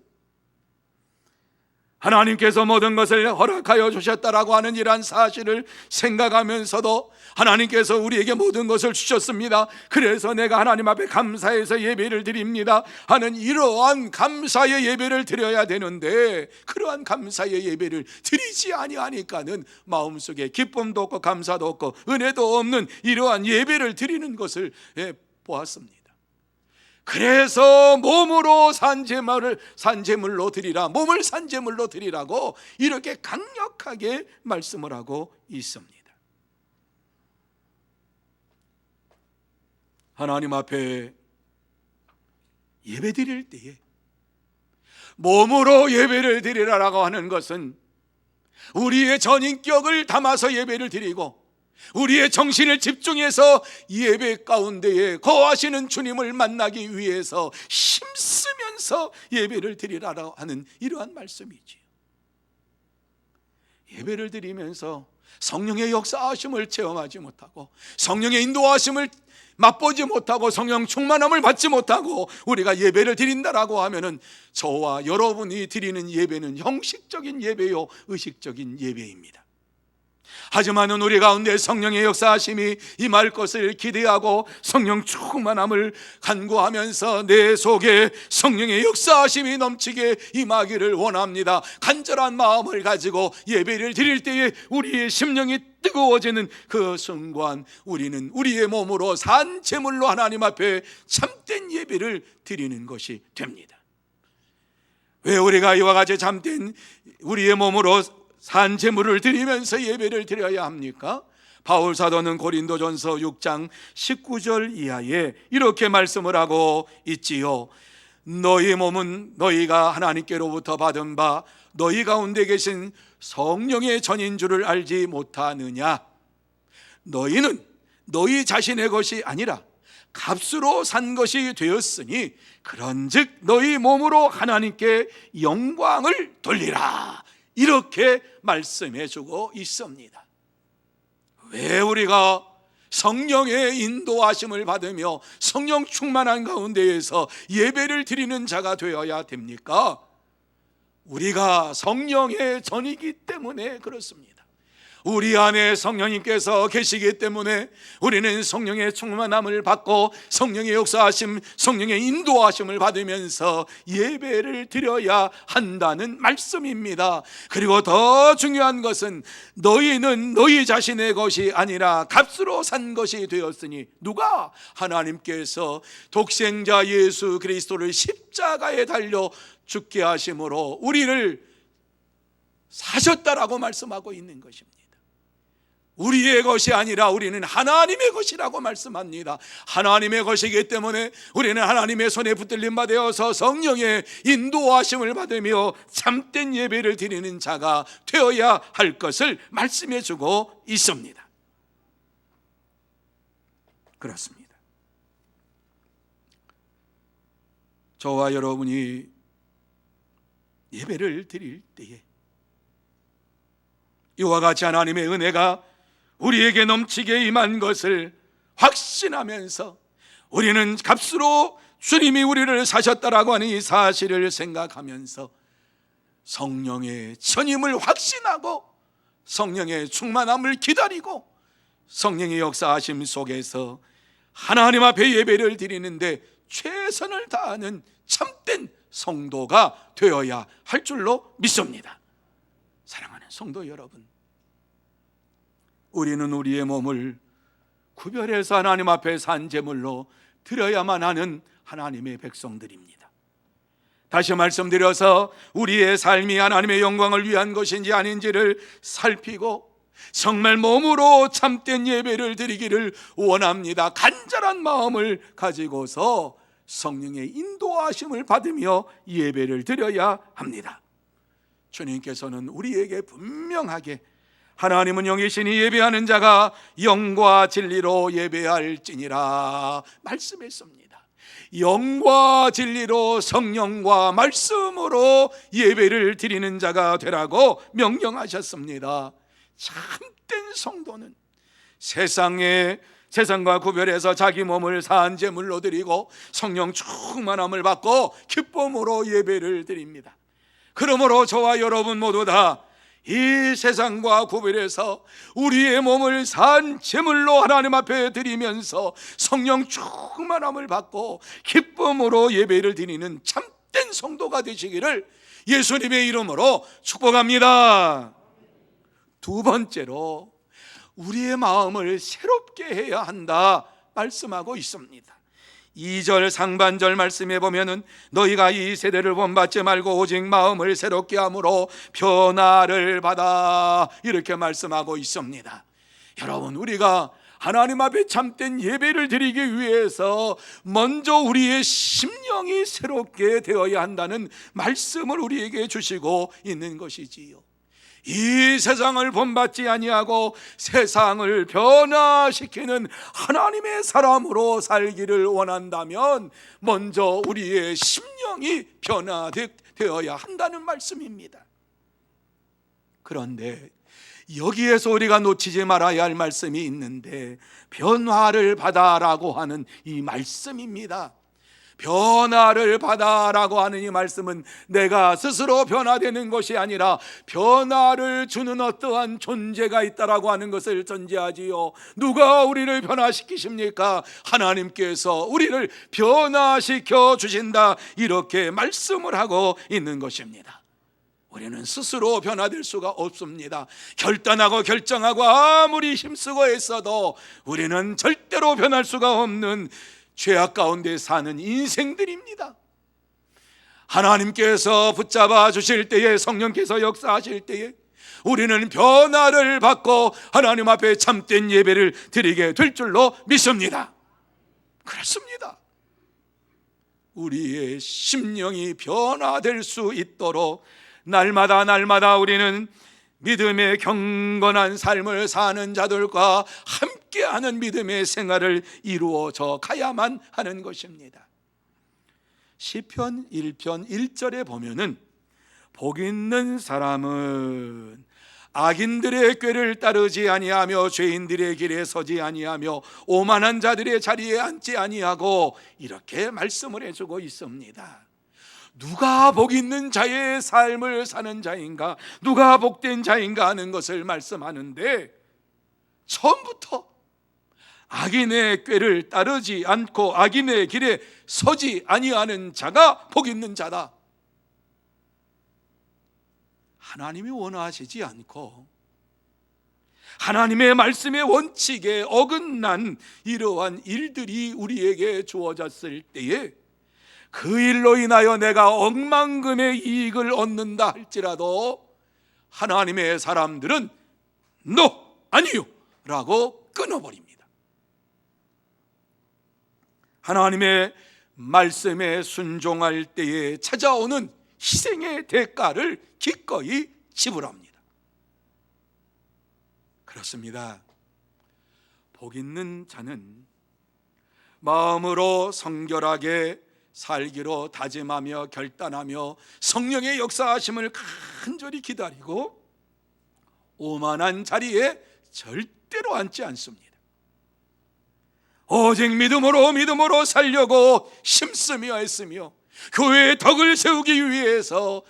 하나님께서 모든 것을 허락하여 주셨다라고 하는 이러한 사실을 생각하면서도 하나님께서 우리에게 모든 것을 주셨습니다, 그래서 내가 하나님 앞에 감사해서 예배를 드립니다 하는 이러한 감사의 예배를 드려야 되는데, 그러한 감사의 예배를 드리지 아니하니까는 마음속에 기쁨도 없고 감사도 없고 은혜도 없는 이러한 예배를 드리는 것을 보았습니다. 그래서 몸으로 산제물로 드리라, 몸을 산제물로 드리라고 이렇게 강력하게 말씀을 하고 있습니다. 하나님 앞에 예배 드릴 때에 몸으로 예배를 드리라라고 하는 것은 우리의 전인격을 담아서 예배를 드리고 우리의 정신을 집중해서 예배 가운데에 거하시는 주님을 만나기 위해서 힘쓰면서 예배를 드리라고 하는 이러한 말씀이지요. 예배를 드리면서 성령의 역사하심을 체험하지 못하고 성령의 인도하심을 맛보지 못하고 성령 충만함을 받지 못하고 우리가 예배를 드린다라고 하면은 저와 여러분이 드리는 예배는 형식적인 예배요, 의식적인 예배입니다. 하지만은 우리 가운데 성령의 역사하심이 임할 것을 기대하고 성령 충만함을 간구하면서 내 속에 성령의 역사하심이 넘치게 임하기를 원합니다. 간절한 마음을 가지고 예배를 드릴 때에 우리의 심령이 뜨거워지는 그 순간 우리는 우리의 몸으로 산 제물로 하나님 앞에 참된 예배를 드리는 것이 됩니다. 왜 우리가 이와 같이 참된 우리의 몸으로 산 제물을 드리면서 예배를 드려야 합니까? 바울 사도는 고린도전서 6장 19절 이하에 이렇게 말씀을 하고 있지요. 너희 몸은 너희가 하나님께로부터 받은 바 너희 가운데 계신 성령의 전인 줄을 알지 못하느냐? 너희는 너희 자신의 것이 아니라 값으로 산 것이 되었으니 그런즉 너희 몸으로 하나님께 영광을 돌리라, 이렇게 말씀해 주고 있습니다. 왜 우리가 성령의 인도하심을 받으며 성령 충만한 가운데에서 예배를 드리는 자가 되어야 됩니까? 우리가 성령의 전이기 때문에 그렇습니다. 우리 안에 성령님께서 계시기 때문에 우리는 성령의 충만함을 받고 성령의 역사하심, 성령의 인도하심을 받으면서 예배를 드려야 한다는 말씀입니다. 그리고 더 중요한 것은 너희는 너희 자신의 것이 아니라 값으로 산 것이 되었으니, 누가? 하나님께서 독생자 예수 그리스도를 십자가에 달려 죽게 하심으로 우리를 사셨다라고 말씀하고 있는 것입니다. 우리의 것이 아니라 우리는 하나님의 것이라고 말씀합니다. 하나님의 것이기 때문에 우리는 하나님의 손에 붙들림 바 되어서 성령의 인도하심을 받으며 참된 예배를 드리는 자가 되어야 할 것을 말씀해 주고 있습니다. 그렇습니다. 저와 여러분이 예배를 드릴 때에 이와 같이 하나님의 은혜가 우리에게 넘치게 임한 것을 확신하면서 우리는 값으로 주님이 우리를 사셨다라고 하는 이 사실을 생각하면서 성령의 전임을 확신하고 성령의 충만함을 기다리고 성령의 역사하심 속에서 하나님 앞에 예배를 드리는데 최선을 다하는 참된 성도가 되어야 할 줄로 믿습니다. 사랑하는 성도 여러분, 우리는 우리의 몸을 구별해서 하나님 앞에 산 제물로 드려야만 하는 하나님의 백성들입니다. 다시 말씀드려서 우리의 삶이 하나님의 영광을 위한 것인지 아닌지를 살피고 정말 몸으로 참된 예배를 드리기를 원합니다. 간절한 마음을 가지고서 성령의 인도하심을 받으며 예배를 드려야 합니다. 주님께서는 우리에게 분명하게 하나님은 영이시니 예배하는 자가 영과 진리로 예배할지니라 말씀했습니다. 영과 진리로 성령과 말씀으로 예배를 드리는 자가 되라고 명령하셨습니다. 참된 성도는 세상과 구별해서 자기 몸을 산 제물로 드리고 성령 충만함을 받고 기쁨으로 예배를 드립니다. 그러므로 저와 여러분 모두 다 이 세상과 구별해서 우리의 몸을 산 제물로 하나님 앞에 드리면서 성령 충만함을 받고 기쁨으로 예배를 드리는 참된 성도가 되시기를 예수님의 이름으로 축복합니다. 두 번째로 우리의 마음을 새롭게 해야 한다 말씀하고 있습니다. 2절 상반절 말씀에 보면은 너희가 이 세대를 본받지 말고 오직 마음을 새롭게 함으로 변화를 받아 이렇게 말씀하고 있습니다. 여러분, 우리가 하나님 앞에 참된 예배를 드리기 위해서 먼저 우리의 심령이 새롭게 되어야 한다는 말씀을 우리에게 주시고 있는 것이지요. 이 세상을 본받지 아니하고 세상을 변화시키는 하나님의 사람으로 살기를 원한다면 먼저 우리의 심령이 변화되어야 한다는 말씀입니다. 그런데 여기에서 우리가 놓치지 말아야 할 말씀이 있는데 변화를 받아라고 하는 이 말씀입니다. 변화를 받아라고 하는 이 말씀은 내가 스스로 변화되는 것이 아니라 변화를 주는 어떠한 존재가 있다라고 하는 것을 전제하지요. 누가 우리를 변화시키십니까? 하나님께서 우리를 변화시켜 주신다, 이렇게 말씀을 하고 있는 것입니다. 우리는 스스로 변화될 수가 없습니다. 결단하고 결정하고 아무리 힘쓰고 애써도 우리는 절대로 변할 수가 없는 죄악 가운데 사는 인생들입니다. 하나님께서 붙잡아 주실 때에, 성령께서 역사하실 때에 우리는 변화를 받고 하나님 앞에 참된 예배를 드리게 될 줄로 믿습니다. 그렇습니다. 우리의 심령이 변화될 수 있도록 날마다 우리는 믿음의 경건한 삶을 사는 자들과 함께하는 믿음의 생활을 이루어져 가야만 하는 것입니다. 시편 1편 1절에 보면은 복 있는 사람은 악인들의 꾀를 따르지 아니하며 죄인들의 길에 서지 아니하며 오만한 자들의 자리에 앉지 아니하고, 이렇게 말씀을 해주고 있습니다. 누가 복 있는 자의 삶을 사는 자인가, 누가 복된 자인가 하는 것을 말씀하는데, 처음부터 악인의 꾀를 따르지 않고 악인의 길에 서지 아니하는 자가 복 있는 자다. 하나님이 원하시지 않고 하나님의 말씀의 원칙에 어긋난 이러한 일들이 우리에게 주어졌을 때에 그 일로 인하여 내가 억만금의 이익을 얻는다 할지라도 하나님의 사람들은 아니요 라고 끊어버립니다. 하나님의 말씀에 순종할 때에 찾아오는 희생의 대가를 기꺼이 지불합니다. 그렇습니다. 복 있는 자는 마음으로 성결하게 살기로 다짐하며 결단하며 성령의 역사하심을 간절히 기다리고 오만한 자리에 절대로 앉지 않습니다. 오직 믿음으로 살려고 힘쓰며 애쓰며 교회의 덕을 세우기 위해서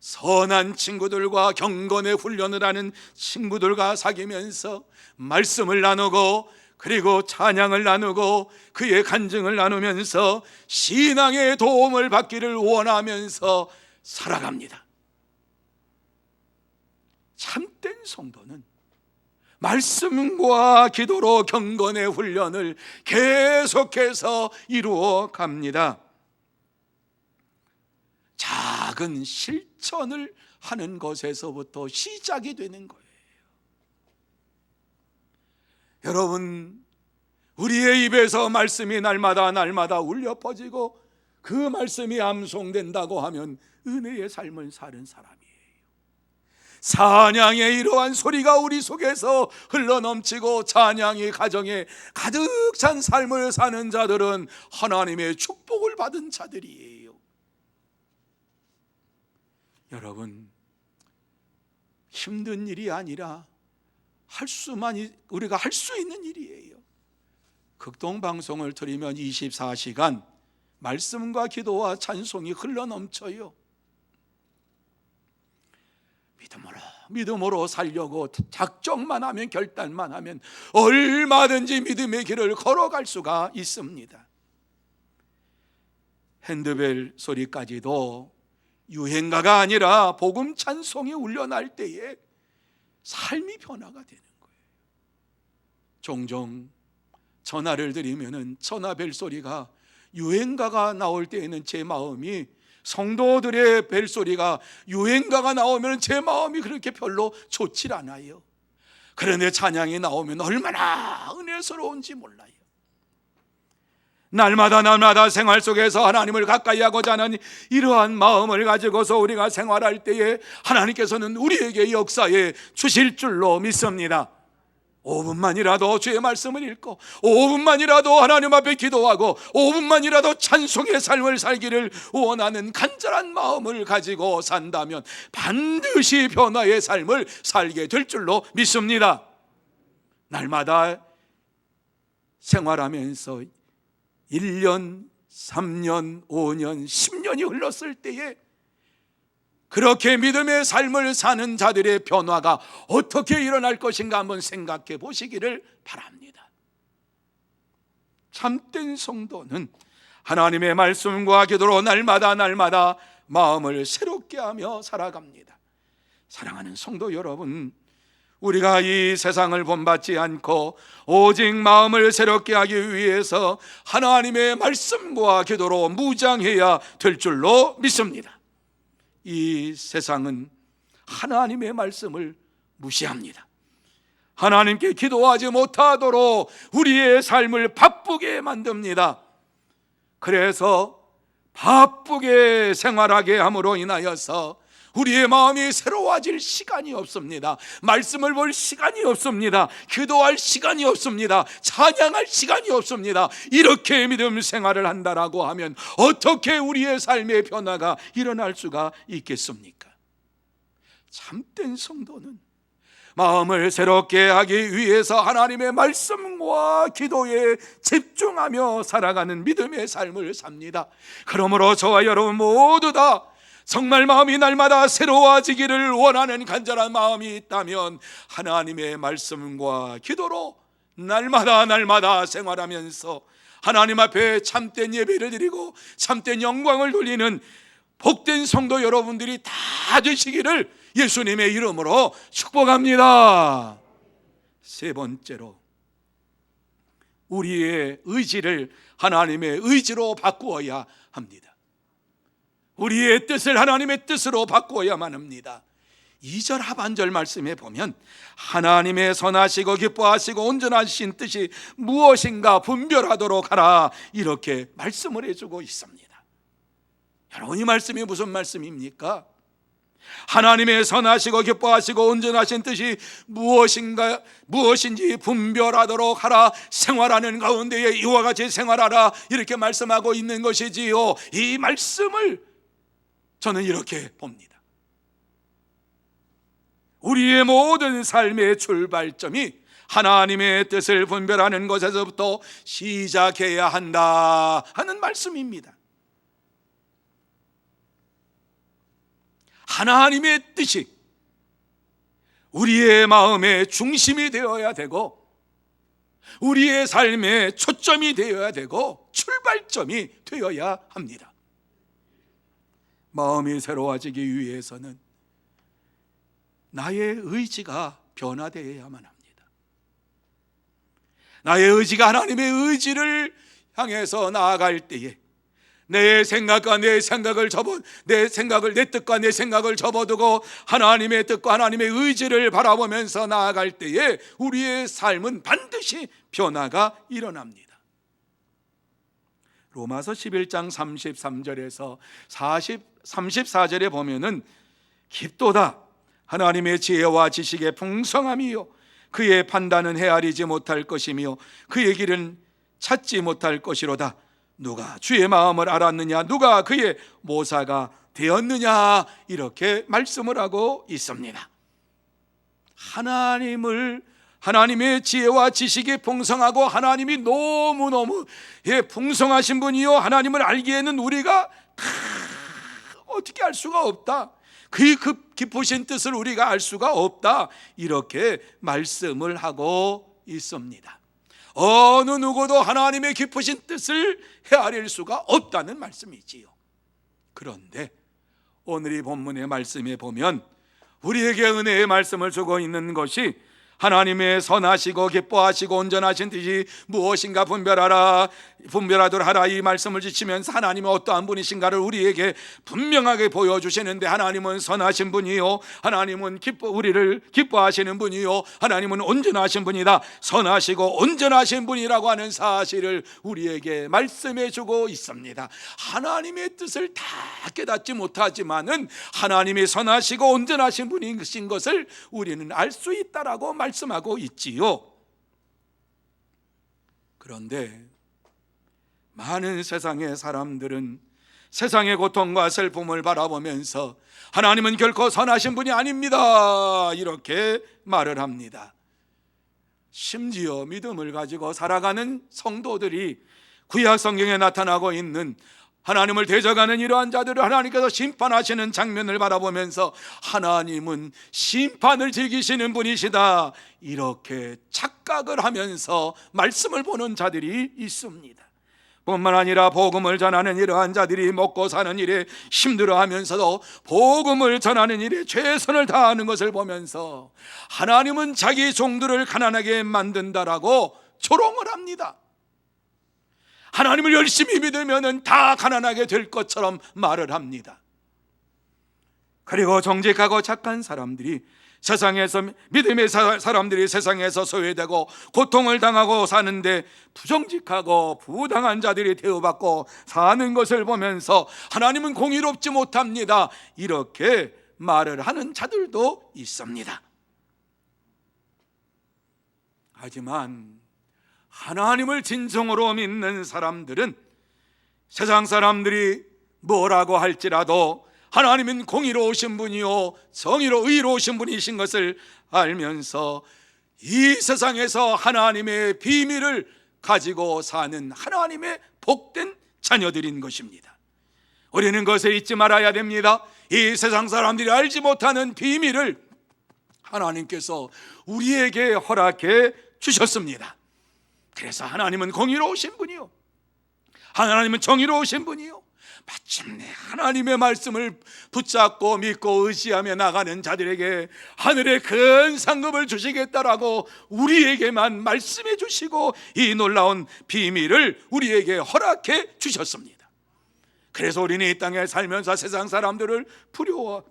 선한 친구들과 경건의 훈련을 하는 친구들과 사귀면서 말씀을 나누고, 그리고 찬양을 나누고 그의 간증을 나누면서 신앙의 도움을 받기를 원하면서 살아갑니다. 참된 성도는 말씀과 기도로 경건의 훈련을 계속해서 이루어 갑니다. 작은 실천을 하는 것에서부터 시작이 되는 거예요. 여러분, 우리의 입에서 말씀이 날마다 날마다 울려 퍼지고 그 말씀이 암송된다고 하면 은혜의 삶을 사는 사람이에요. 찬양의 이러한 소리가 우리 속에서 흘러넘치고 찬양이 가정에 가득 찬 삶을 사는 자들은 하나님의 축복을 받은 자들이에요. 여러분, 힘든 일이 아니라 우리가 할 수 있는 일이에요. 극동방송을 들으면 24시간 말씀과 기도와 찬송이 흘러넘쳐요. 믿음으로 살려고 작정만 하면, 결단만 하면 얼마든지 믿음의 길을 걸어갈 수가 있습니다. 핸드벨 소리까지도 유행가가 아니라 복음 찬송이 울려날 때에 삶이 변화가 되는 거예요. 종종 전화를 드리면은 전화벨 소리가 유행가가 나올 때에는 제 마음이, 성도들의 벨소리가 유행가가 나오면 제 마음이 그렇게 별로 좋질 않아요. 그런데 찬양이 나오면 얼마나 은혜스러운지 몰라요. 날마다 생활 속에서 하나님을 가까이 하고자 하는 이러한 마음을 가지고서 우리가 생활할 때에 하나님께서는 우리에게 역사해 주실 줄로 믿습니다. 5분만이라도 주의 말씀을 읽고 5분만이라도 하나님 앞에 기도하고 5분만이라도 찬송의 삶을 살기를 원하는 간절한 마음을 가지고 산다면 반드시 변화의 삶을 살게 될 줄로 믿습니다. 날마다 생활하면서 1년, 3년, 5년, 10년이 흘렀을 때에 그렇게 믿음의 삶을 사는 자들의 변화가 어떻게 일어날 것인가 한번 생각해 보시기를 바랍니다. 참된 성도는 하나님의 말씀과 기도로 날마다 마음을 새롭게 하며 살아갑니다. 사랑하는 성도 여러분, 우리가 이 세상을 본받지 않고 오직 마음을 새롭게 하기 위해서 하나님의 말씀과 기도로 무장해야 될 줄로 믿습니다. 이 세상은 하나님의 말씀을 무시합니다. 하나님께 기도하지 못하도록 우리의 삶을 바쁘게 만듭니다. 그래서 바쁘게 생활하게 함으로 인하여서 우리의 마음이 새로워질 시간이 없습니다. 말씀을 볼 시간이 없습니다. 기도할 시간이 없습니다. 찬양할 시간이 없습니다. 이렇게 믿음 생활을 한다라고 하면 어떻게 우리의 삶의 변화가 일어날 수가 있겠습니까? 참된 성도는 마음을 새롭게 하기 위해서 하나님의 말씀과 기도에 집중하며 살아가는 믿음의 삶을 삽니다. 그러므로 저와 여러분 모두 다 정말 마음이 날마다 새로워지기를 원하는 간절한 마음이 있다면 하나님의 말씀과 기도로 날마다 생활하면서 하나님 앞에 참된 예배를 드리고 참된 영광을 돌리는 복된 성도 여러분들이 다 되시기를 예수님의 이름으로 축복합니다. 세 번째로, 우리의 의지를 하나님의 의지로 바꾸어야 합니다. 우리의 뜻을 하나님의 뜻으로 바꾸어야만 합니다. 2절 하반절 말씀에 보면 하나님의 선하시고 기뻐하시고 온전하신 뜻이 무엇인가 분별하도록 하라, 이렇게 말씀을 해주고 있습니다. 여러분, 이 말씀이 무슨 말씀입니까? 하나님의 선하시고 기뻐하시고 온전하신 뜻이 무엇인지 분별하도록 하라, 생활하는 가운데에 이와 같이 생활하라, 이렇게 말씀하고 있는 것이지요. 이 말씀을 저는 이렇게 봅니다. 우리의 모든 삶의 출발점이 하나님의 뜻을 분별하는 것에서부터 시작해야 한다 하는 말씀입니다. 하나님의 뜻이 우리의 마음의 중심이 되어야 되고 우리의 삶의 초점이 되어야 되고 출발점이 되어야 합니다. 마음이 새로워지기 위해서는 나의 의지가 변화되어야만 합니다. 나의 의지가 하나님의 의지를 향해서 나아갈 때에 내 뜻과 내 생각을 접어두고 하나님의 뜻과 하나님의 의지를 바라보면서 나아갈 때에 우리의 삶은 반드시 변화가 일어납니다. 로마서 11장 33절에서 34절에 보면은 깊도다 하나님의 지혜와 지식의 풍성함이요 그의 판단은 헤아리지 못할 것이며 그의 길은 찾지 못할 것이로다. 누가 주의 마음을 알았느냐, 누가 그의 모사가 되었느냐, 이렇게 말씀을 하고 있습니다. 하나님의 지혜와 지식이 풍성하고 하나님이 너무너무 풍성하신 분이요, 하나님을 알기에는 우리가 어떻게 알 수가 없다, 그의 깊으신 뜻을 우리가 알 수가 없다, 이렇게 말씀을 하고 있습니다. 어느 누구도 하나님의 깊으신 뜻을 헤아릴 수가 없다는 말씀이지요. 그런데 오늘 이 본문의 말씀에 보면 우리에게 은혜의 말씀을 주고 있는 것이 하나님의 선하시고 기뻐하시고 온전하신 뜻이 무엇인가 분별하도록 하라, 이 말씀을 지치면서 하나님이 어떠한 분이신가를 우리에게 분명하게 보여주시는데, 하나님은 선하신 분이요, 하나님은 우리를 기뻐하시는 분이요, 하나님은 온전하신 분이다. 선하시고 온전하신 분이라고 하는 사실을 우리에게 말씀해 주고 있습니다. 하나님의 뜻을 다 깨닫지 못하지만은 하나님이 선하시고 온전하신 분이신 것을 우리는 알 수 있다라고 말씀하고 있지요. 그런데 많은 세상의 사람들은 세상의 고통과 슬픔을 바라보면서 하나님은 결코 선하신 분이 아닙니다, 이렇게 말을 합니다. 심지어 믿음을 가지고 살아가는 성도들이 구약 성경에 나타나고 있는 하나님을 대적하는 이러한 자들을 하나님께서 심판하시는 장면을 바라보면서 하나님은 심판을 즐기시는 분이시다, 이렇게 착각을 하면서 말씀을 보는 자들이 있습니다. 뿐만 아니라 복음을 전하는 이러한 자들이 먹고 사는 일에 힘들어하면서도 복음을 전하는 일에 최선을 다하는 것을 보면서 하나님은 자기 종들을 가난하게 만든다라고 조롱을 합니다. 하나님을 열심히 믿으면 다 가난하게 될 것처럼 말을 합니다. 그리고 정직하고 착한 사람들이 세상에서, 믿음의 사람들이 세상에서 소외되고 고통을 당하고 사는데 부정직하고 부당한 자들이 대우받고 사는 것을 보면서 하나님은 공의롭지 못합니다, 이렇게 말을 하는 자들도 있습니다. 하지만 하나님을 진정으로 믿는 사람들은 세상 사람들이 뭐라고 할지라도 하나님은 공의로우신 분이요 정의로 의로우신 분이신 것을 알면서 이 세상에서 하나님의 비밀을 가지고 사는 하나님의 복된 자녀들인 것입니다. 우리는 그것을 잊지 말아야 됩니다. 이 세상 사람들이 알지 못하는 비밀을 하나님께서 우리에게 허락해 주셨습니다. 그래서 하나님은 공의로우신 분이요, 하나님은 정의로우신 분이요, 마침내 하나님의 말씀을 붙잡고 믿고 의지하며 나가는 자들에게 하늘의 큰 상급을 주시겠다라고 우리에게만 말씀해 주시고 이 놀라운 비밀을 우리에게 허락해 주셨습니다. 그래서 우리는 이 땅에 살면서 세상 사람들을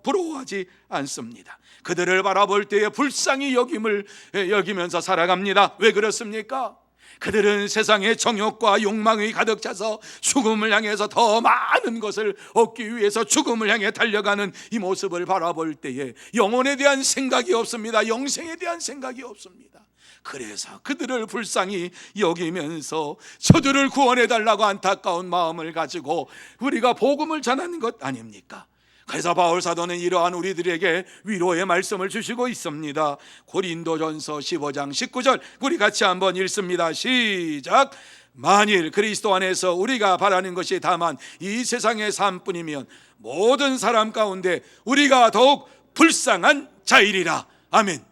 부러워하지 않습니다. 그들을 바라볼 때에 불쌍히 여기면서 살아갑니다. 왜 그렇습니까? 그들은 세상의 정욕과 욕망이 가득 차서 죽음을 향해서 더 많은 것을 얻기 위해서 죽음을 향해 달려가는 이 모습을 바라볼 때에 영혼에 대한 생각이 없습니다. 영생에 대한 생각이 없습니다. 그래서 그들을 불쌍히 여기면서 저들을 구원해달라고 안타까운 마음을 가지고 우리가 복음을 전하는 것 아닙니까? 그래서 바울 사도는 이러한 우리들에게 위로의 말씀을 주시고 있습니다. 고린도전서 15장 19절 우리 같이 한번 읽습니다. 시작. 만일 그리스도 안에서 우리가 바라는 것이 다만 이 세상의 삶뿐이면 모든 사람 가운데 우리가 더욱 불쌍한 자이리라. 아멘.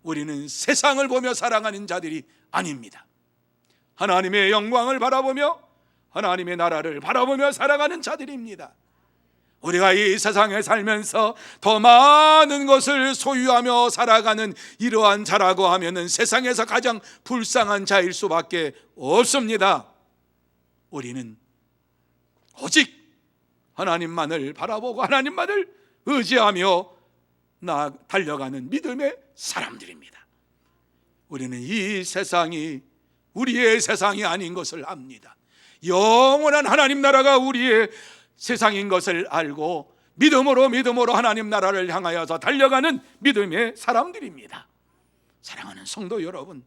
우리는 세상을 보며 살아가는 자들이 아닙니다. 하나님의 영광을 바라보며 하나님의 나라를 바라보며 살아가는 자들입니다. 우리가 이 세상에 살면서 더 많은 것을 소유하며 살아가는 이러한 자라고 하면은 세상에서 가장 불쌍한 자일 수밖에 없습니다. 우리는 오직 하나님만을 바라보고 하나님만을 의지하며 달려가는 믿음의 사람들입니다. 우리는 이 세상이 우리의 세상이 아닌 것을 압니다. 영원한 하나님 나라가 우리의 세상인 것을 알고 믿음으로 하나님 나라를 향하여서 달려가는 믿음의 사람들입니다. 사랑하는 성도 여러분,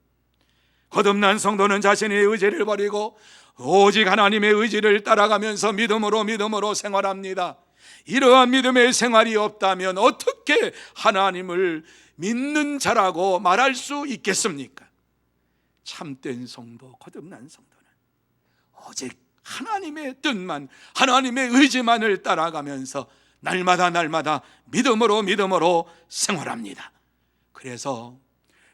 거듭난 성도는 자신의 의지를 버리고 오직 하나님의 의지를 따라가면서 믿음으로 생활합니다. 이러한 믿음의 생활이 없다면 어떻게 하나님을 믿는 자라고 말할 수 있겠습니까? 참된 성도, 거듭난 성도는 오직 하나님의 뜻만, 하나님의 의지만을 따라가면서 날마다 믿음으로 생활합니다. 그래서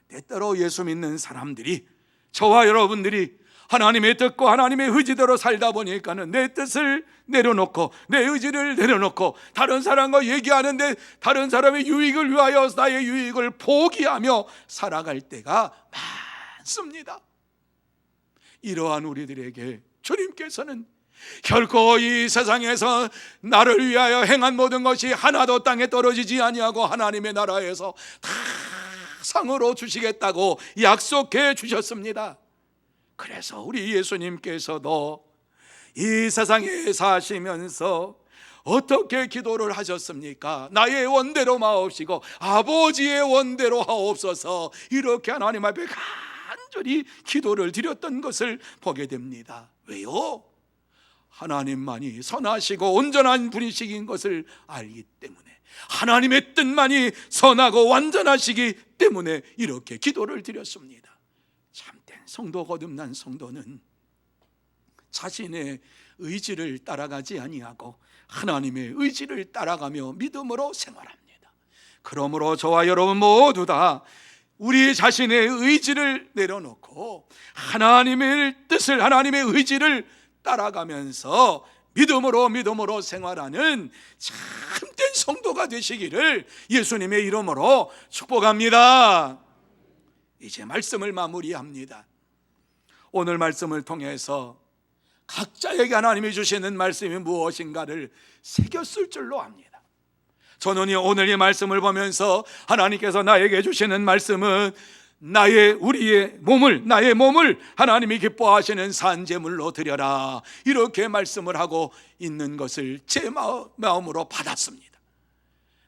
때때로 예수 믿는 사람들이, 저와 여러분들이 하나님의 뜻과 하나님의 의지대로 살다 보니까는 내 뜻을 내려놓고 내 의지를 내려놓고 다른 사람과 얘기하는데 다른 사람의 유익을 위하여 나의 유익을 포기하며 살아갈 때가 많습니다. 이러한 우리들에게 주님께서는 결코 이 세상에서 나를 위하여 행한 모든 것이 하나도 땅에 떨어지지 아니하고 하나님의 나라에서 다 상으로 주시겠다고 약속해 주셨습니다. 그래서 우리 예수님께서도 이 세상에 사시면서 어떻게 기도를 하셨습니까? 나의 원대로 마옵시고 아버지의 원대로 하옵소서, 이렇게 하나님 앞에 간절히 기도를 드렸던 것을 보게 됩니다. 왜요? 하나님만이 선하시고 온전한 분이신 것을 알기 때문에, 하나님의 뜻만이 선하고 완전하시기 때문에 이렇게 기도를 드렸습니다. 참된 성도, 거듭난 성도는 자신의 의지를 따라가지 아니하고 하나님의 의지를 따라가며 믿음으로 생활합니다. 그러므로 저와 여러분 모두 다 우리 자신의 의지를 내려놓고 하나님의 뜻을, 하나님의 의지를 따라가면서 믿음으로 생활하는 참된 성도가 되시기를 예수님의 이름으로 축복합니다. 이제 말씀을 마무리합니다. 오늘 말씀을 통해서 각자에게 하나님이 주시는 말씀이 무엇인가를 새겼을 줄로 압니다. 저는 오늘 이 말씀을 보면서 하나님께서 나에게 주시는 말씀은 나의 몸을 하나님이 기뻐하시는 산제물로 드려라, 이렇게 말씀을 하고 있는 것을 제 마음으로 받았습니다.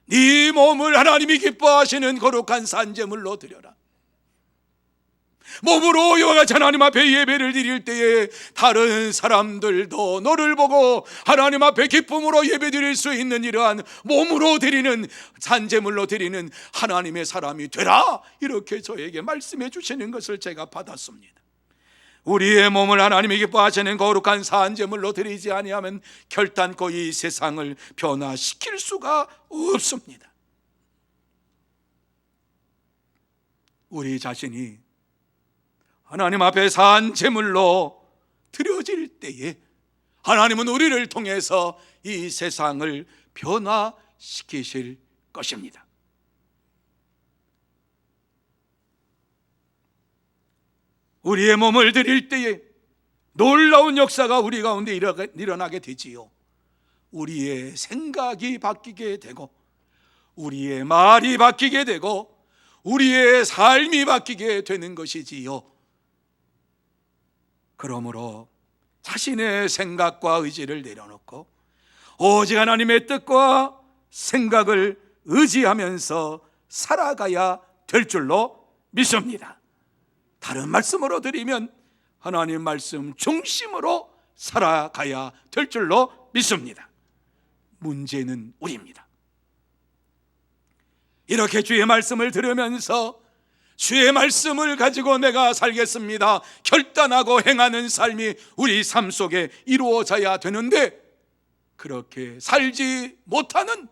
네 몸을 하나님이 기뻐하시는 거룩한 산제물로 드려라. 몸으로 이와 같이 하나님 앞에 예배를 드릴 때에 다른 사람들도 너를 보고 하나님 앞에 기쁨으로 예배 드릴 수 있는 이러한 몸으로 드리는, 산제물로 드리는 하나님의 사람이 되라, 이렇게 저에게 말씀해 주시는 것을 제가 받았습니다. 우리의 몸을 하나님이 기뻐하시는 거룩한 산제물로 드리지 아니하면 결단코 이 세상을 변화시킬 수가 없습니다. 우리 자신이 하나님 앞에 산제물로 드려질 때에 하나님은 우리를 통해서 이 세상을 변화시키실 것입니다. 우리의 몸을 드릴 때에 놀라운 역사가 우리 가운데 일어나게 되지요. 우리의 생각이 바뀌게 되고 우리의 말이 바뀌게 되고 우리의 삶이 바뀌게 되는 것이지요. 그러므로 자신의 생각과 의지를 내려놓고 오직 하나님의 뜻과 생각을 의지하면서 살아가야 될 줄로 믿습니다. 다른 말씀으로 드리면 하나님 말씀 중심으로 살아가야 될 줄로 믿습니다. 문제는 우리입니다. 이렇게 주의 말씀을 들으면서 주의 말씀을 가지고 내가 살겠습니다, 결단하고 행하는 삶이 우리 삶 속에 이루어져야 되는데 그렇게 살지 못하는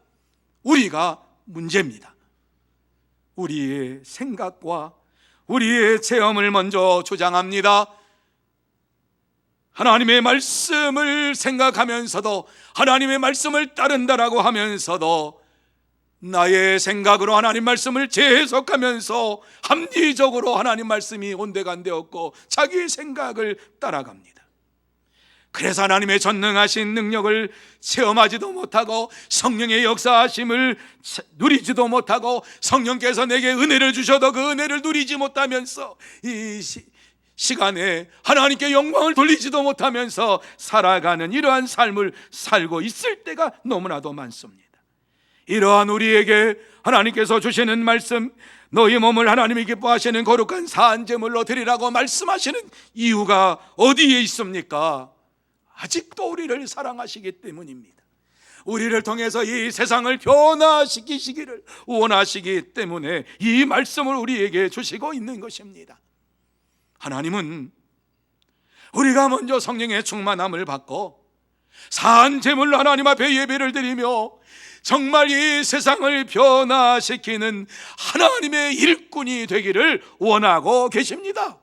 우리가 문제입니다. 우리의 생각과 우리의 체험을 먼저 주장합니다. 하나님의 말씀을 생각하면서도 하나님의 말씀을 따른다라고 하면서도 나의 생각으로 하나님 말씀을 재해석하면서 합리적으로 하나님 말씀이 온데간데 없고 자기의 생각을 따라갑니다. 그래서 하나님의 전능하신 능력을 체험하지도 못하고 성령의 역사하심을 누리지도 못하고 성령께서 내게 은혜를 주셔도 그 은혜를 누리지 못하면서 이 시간에 하나님께 영광을 돌리지도 못하면서 살아가는 이러한 삶을 살고 있을 때가 너무나도 많습니다. 이러한 우리에게 하나님께서 주시는 말씀, 너희 몸을 하나님이 기뻐하시는 거룩한 산제물로 드리라고 말씀하시는 이유가 어디에 있습니까? 아직도 우리를 사랑하시기 때문입니다. 우리를 통해서 이 세상을 변화시키시기를 원하시기 때문에 이 말씀을 우리에게 주시고 있는 것입니다. 하나님은 우리가 먼저 성령의 충만함을 받고 산제물로 하나님 앞에 예배를 드리며 정말 이 세상을 변화시키는 하나님의 일꾼이 되기를 원하고 계십니다.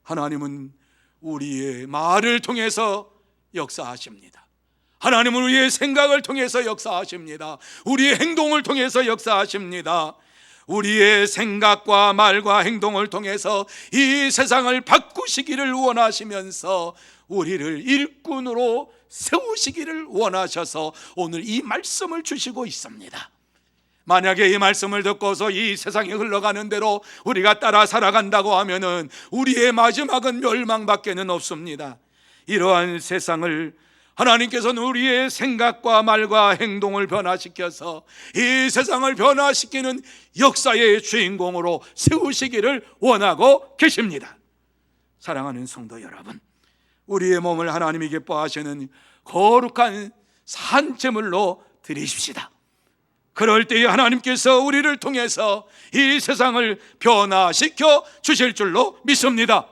하나님은 우리의 말을 통해서 역사하십니다. 하나님은 우리의 생각을 통해서 역사하십니다. 우리의 행동을 통해서 역사하십니다. 우리의 생각과 말과 행동을 통해서 이 세상을 바꾸시기를 원하시면서 우리를 일꾼으로 세우시기를 원하셔서 오늘 이 말씀을 주시고 있습니다. 만약에 이 말씀을 듣고서 이 세상이 흘러가는 대로 우리가 따라 살아간다고 하면은 우리의 마지막은 멸망밖에는 없습니다. 이러한 세상을 하나님께서는 우리의 생각과 말과 행동을 변화시켜서 이 세상을 변화시키는 역사의 주인공으로 세우시기를 원하고 계십니다. 사랑하는 성도 여러분, 우리의 몸을 하나님이 기뻐하시는 거룩한 산제물로 드리십시다. 그럴 때에 하나님께서 우리를 통해서 이 세상을 변화시켜 주실 줄로 믿습니다.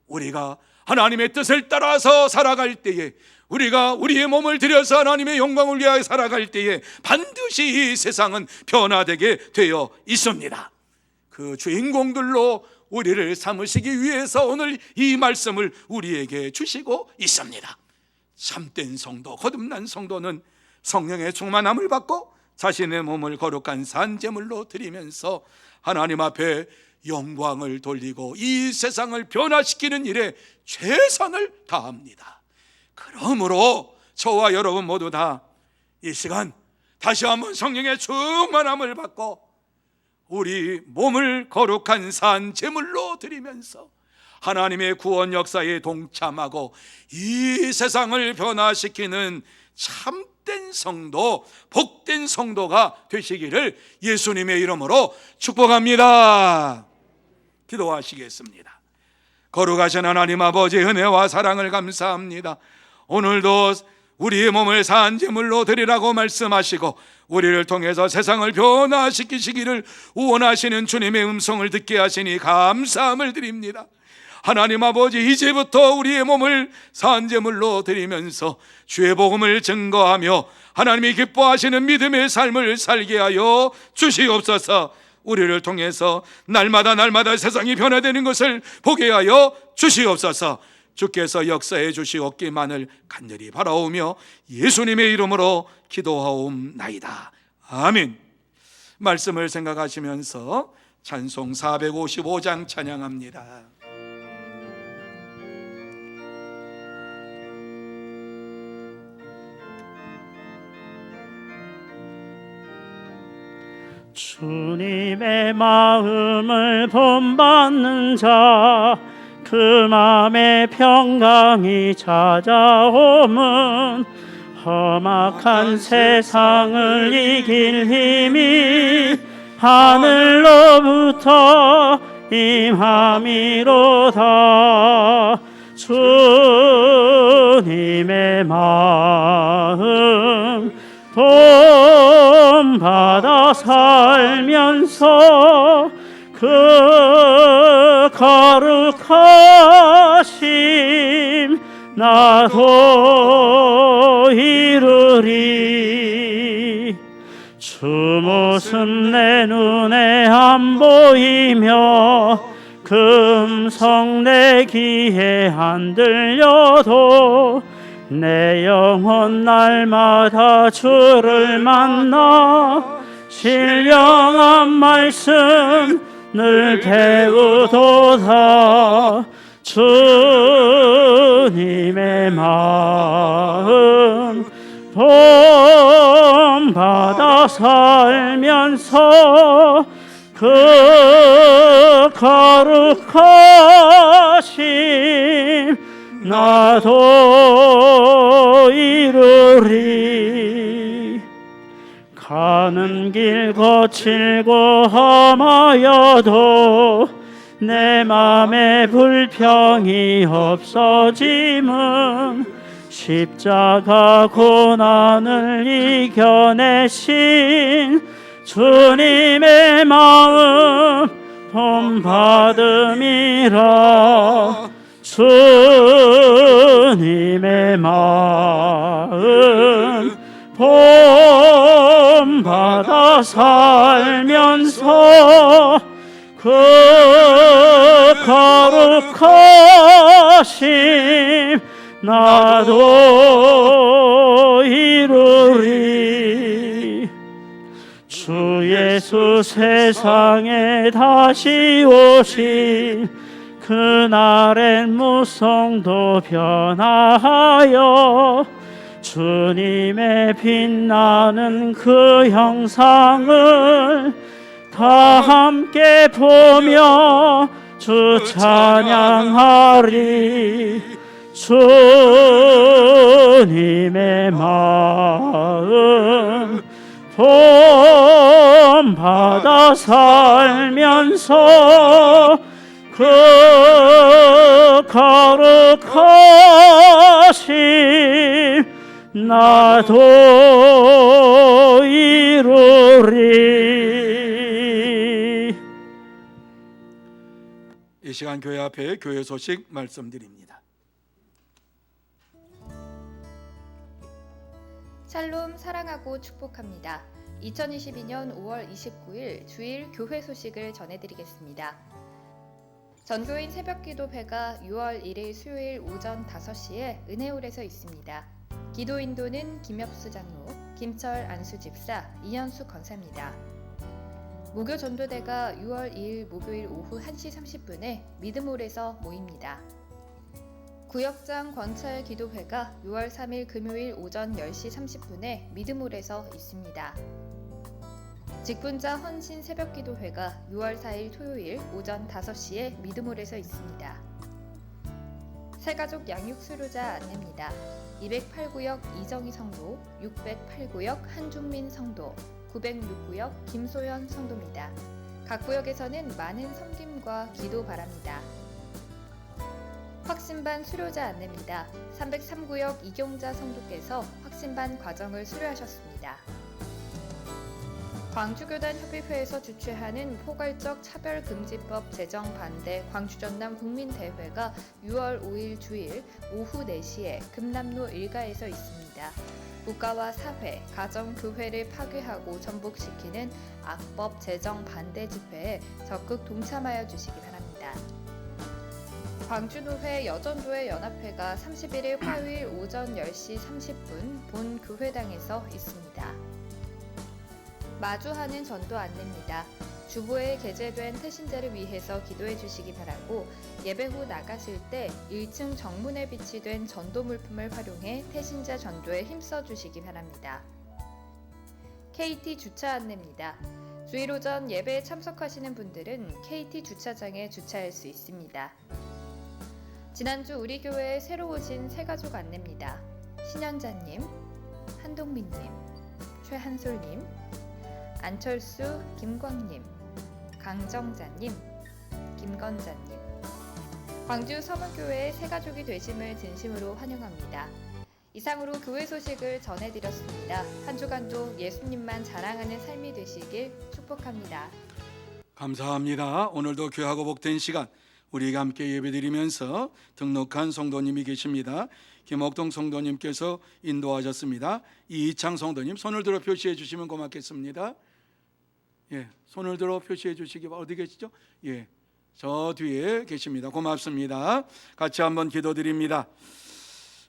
우리가 하나님의 뜻을 따라서 살아갈 때에, 우리가 우리의 몸을 들여서 하나님의 영광을 위하여 살아갈 때에 반드시 이 세상은 변화되게 되어 있습니다. 그 주인공들로 우리를 삼으시기 위해서 오늘 이 말씀을 우리에게 주시고 있습니다. 참된 성도, 거듭난 성도는 성령의 충만함을 받고 자신의 몸을 거룩한 산제물로 드리면서 하나님 앞에 영광을 돌리고 이 세상을 변화시키는 일에 최선을 다합니다. 그러므로 저와 여러분 모두 다 이 시간 다시 한번 성령의 충만함을 받고 우리 몸을 거룩한 산제물로 드리면서 하나님의 구원 역사에 동참하고 이 세상을 변화시키는 참된 성도, 복된 성도가 되시기를 예수님의 이름으로 축복합니다. 기도하시겠습니다. 거룩하신 하나님 아버지, 은혜와 사랑을 감사합니다. 오늘도 우리의 몸을 산제물로 드리라고 말씀하시고 우리를 통해서 세상을 변화시키시기를 원하시는 주님의 음성을 듣게 하시니 감사함을 드립니다. 하나님 아버지, 이제부터 우리의 몸을 산제물로 드리면서 주의 복음을 증거하며 하나님이 기뻐하시는 믿음의 삶을 살게 하여 주시옵소서. 우리를 통해서 날마다 세상이 변화되는 것을 보게 하여 주시옵소서. 주께서 역사해 주시옵기만을 간절히 바라오며 예수님의 이름으로 기도하옵나이다. 아멘. 말씀을 생각하시면서 찬송 455장 찬양합니다. 주님의 마음을 본받는 자, 그 마음에 평강이 찾아오면 험악한 세상을 이길 힘이 하늘로부터 임함이로다. 주님의 마음 본받아 살면서 그 거룩하심 나도 이루리. 주 모습 내 눈에 안 보이며 금성 내 귀에 안 들려도 내 영혼 날마다 주를 만나 신령한 말씀 늘 배우도다. 주님의 마음 본받아 살면서 그 거룩하심 나도 이루리. 가는 길 거칠고 험하여도 내 맘에 불평이 없어짐은 십자가 고난을 이겨내신 주님의 마음 본받음이라. 주님의 마음 본받아 살면서 그 거룩하심 나도 이루리. 주 예수 세상에 다시 오신 그날엔 무성도 변화하여 주님의 빛나는 그 형상을 다 함께 보며 주 찬양하리. 주님의 마음 본받아 살면서 그 거룩하심 나도 이루리. 이 시간 교회 앞에 교회 소식 말씀드립니다. 샬롬 사랑하고 축복합니다. 2022년 5월 29일 주일 교회 소식을 전해드리겠습니다. 전교인 새벽기도회가 6월 1일 수요일 오전 5시에 은혜홀에서 있습니다. 기도 인도는 김엽수 장로, 김철 안수집사, 이현수 권사입니다. 무교 전도대가 6월 2일 목요일 오후 1시 30분에 믿음홀에서 모입니다. 구역장 권찰 기도회가 6월 3일 금요일 오전 10시 30분에 믿음홀에서 있습니다. 직분자 헌신 새벽기도회가 6월 4일 토요일 오전 5시에 믿음홀에서 있습니다. 새가족 양육 수료자 안내입니다. 208구역 이정희 성도, 608구역 한중민 성도, 906구역 김소연 성도입니다. 각 구역에서는 많은 섬김과 기도 바랍니다. 확신반 수료자 안내입니다. 303구역 이경자 성도께서 확신반 과정을 수료하셨습니다. 광주교단협의회에서 주최하는 포괄적 차별금지법 제정 반대 광주전남 국민대회가 6월 5일 주일 오후 4시에 금남로 일가에서 있습니다. 국가와 사회, 가정, 교회를 파괴하고 전복시키는 악법 제정 반대 집회에 적극 동참하여 주시기 바랍니다. 광주노회 여전도회 연합회가 31일 화요일 오전 10시 30분 본 교회당에서 있습니다. 마주하는 전도 안내입니다. 주보에 게재된 태신자를 위해서 기도해 주시기 바라고 예배 후 나가실 때 1층 정문에 비치된 전도 물품을 활용해 태신자 전도에 힘써 주시기 바랍니다. KT 주차 안내입니다. 주일 오전 예배에 참석하시는 분들은 KT 주차장에 주차할 수 있습니다. 지난주 우리 교회에 새로 오신 새가족 안내입니다. 신현자님, 한동민님, 최한솔님, 안철수, 김광님, 강정자님, 김건자님, 광주 서문교회의 새가족이 되심을 진심으로 환영합니다. 이상으로 교회 소식을 전해드렸습니다. 한 주간도 예수님만 자랑하는 삶이 되시길 축복합니다. 감사합니다. 오늘도 귀하고 복된 시간 우리가 함께 예배드리면서 등록한 성도님이 계십니다. 김옥동 성도님께서 인도하셨습니다. 이희창 성도님 손을 들어 표시해 주시면 고맙겠습니다. 예, 손을 들어 표시해 주시기 바랍니다. 어디 계시죠? 예, 저 뒤에 계십니다. 고맙습니다. 같이 한번 기도드립니다.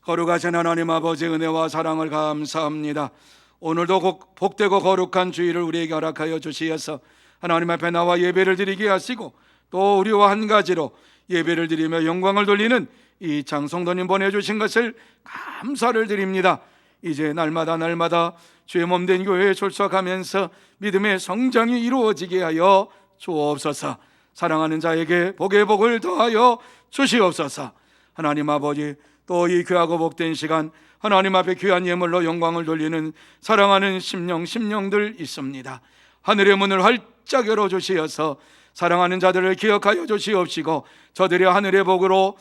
거룩하신 하나님 아버지 은혜와 사랑을 감사합니다. 오늘도 복되고 거룩한 주일을 우리에게 허락하여 주시어서 하나님 앞에 나와 예배를 드리게 하시고 또 우리와 한 가지로 예배를 드리며 영광을 돌리는 이 장성도님 보내주신 것을 감사를 드립니다. 이제 날마다 주의 몸된 교회에 출석하면서 믿음의 성장이 이루어지게 하여 주옵소서. 사랑하는 자에게 복의 복을 더하여 주시옵소서. 하나님 아버지, 또 이 귀하고 복된 시간 하나님 앞에 귀한 예물로 영광을 돌리는 사랑하는 심령들 있습니다. 하늘의 문을 활짝 열어주시어서 사랑하는 자들을 기억하여 주시옵시고, 저들의 하늘의 복으로,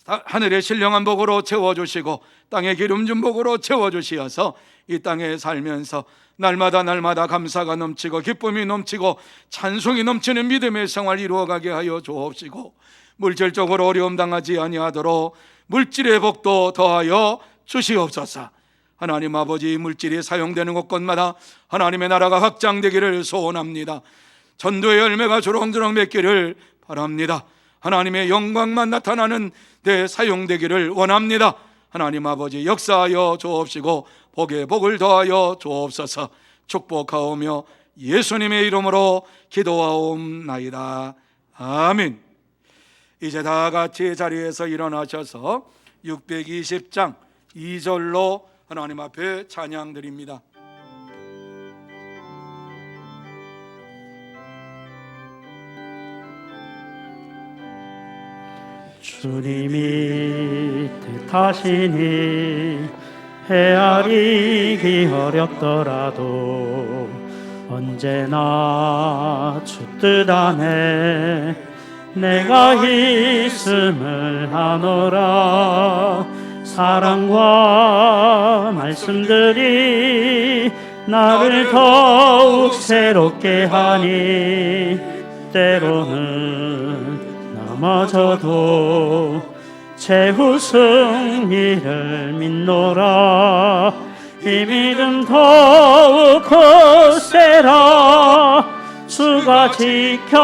하늘의 신령한 복으로 채워주시고 땅의 기름진 복으로 채워주시어서 이 땅에 살면서 날마다 감사가 넘치고 기쁨이 넘치고 찬송이 넘치는 믿음의 생활 이루어가게 하여 주옵시고, 물질적으로 어려움 당하지 아니하도록 물질의 복도 더하여 주시옵소서. 하나님 아버지, 물질이 사용되는 곳곳마다 하나님의 나라가 확장되기를 소원합니다. 전도의 열매가 주렁주렁 맺기를 바랍니다. 하나님의 영광만 나타나는 데 사용되기를 원합니다. 하나님 아버지, 역사하여 주옵시고 복의 복을 더하여 주옵소서. 축복하오며 예수님의 이름으로 기도하옵나이다. 아멘. 이제 다 같이 자리에서 일어나셔서 620장 2절로 하나님 앞에 찬양 드립니다. 주님이 뜻하시니 헤아리기 어렵더라도 언제나 주 뜻 안에 내가 있음을 아노라. 사랑과 말씀들이 나를 더욱 새롭게 하니 때로는 나마저도 최후 승리를 믿노라. 이 믿음 더욱 거세라. 주가 지켜주신다.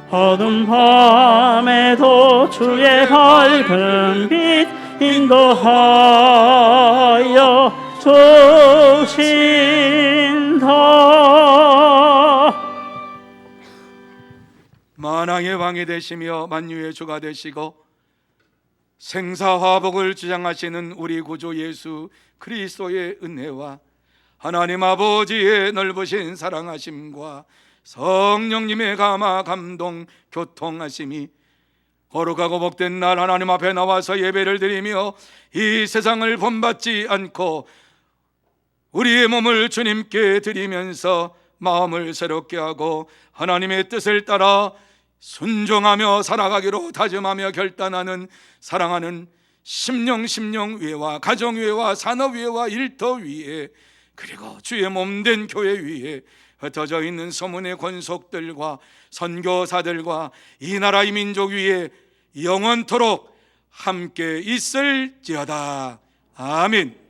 어두운 밤에도 주의 밝은 빛 인도하여 주신다. 만왕의 왕이 되시며 만유의 주가 되시고 생사화복을 주장하시는 우리 구주 예수 그리스도의 은혜와 하나님 아버지의 넓으신 사랑하심과 성령님의 감화 감동 교통하심이 거룩하고 복된 날 하나님 앞에 나와서 예배를 드리며 이 세상을 본받지 않고 우리의 몸을 주님께 드리면서 마음을 새롭게 하고 하나님의 뜻을 따라 순종하며 살아가기로 다짐하며 결단하는 사랑하는 심령위에와 가정위에와 산업위에와 일터위에 그리고 주의 몸된 교회 위에 흩어져 있는 소문의 권속들과 선교사들과 이 나라 이 민족 위에 영원토록 함께 있을지어다. 아멘.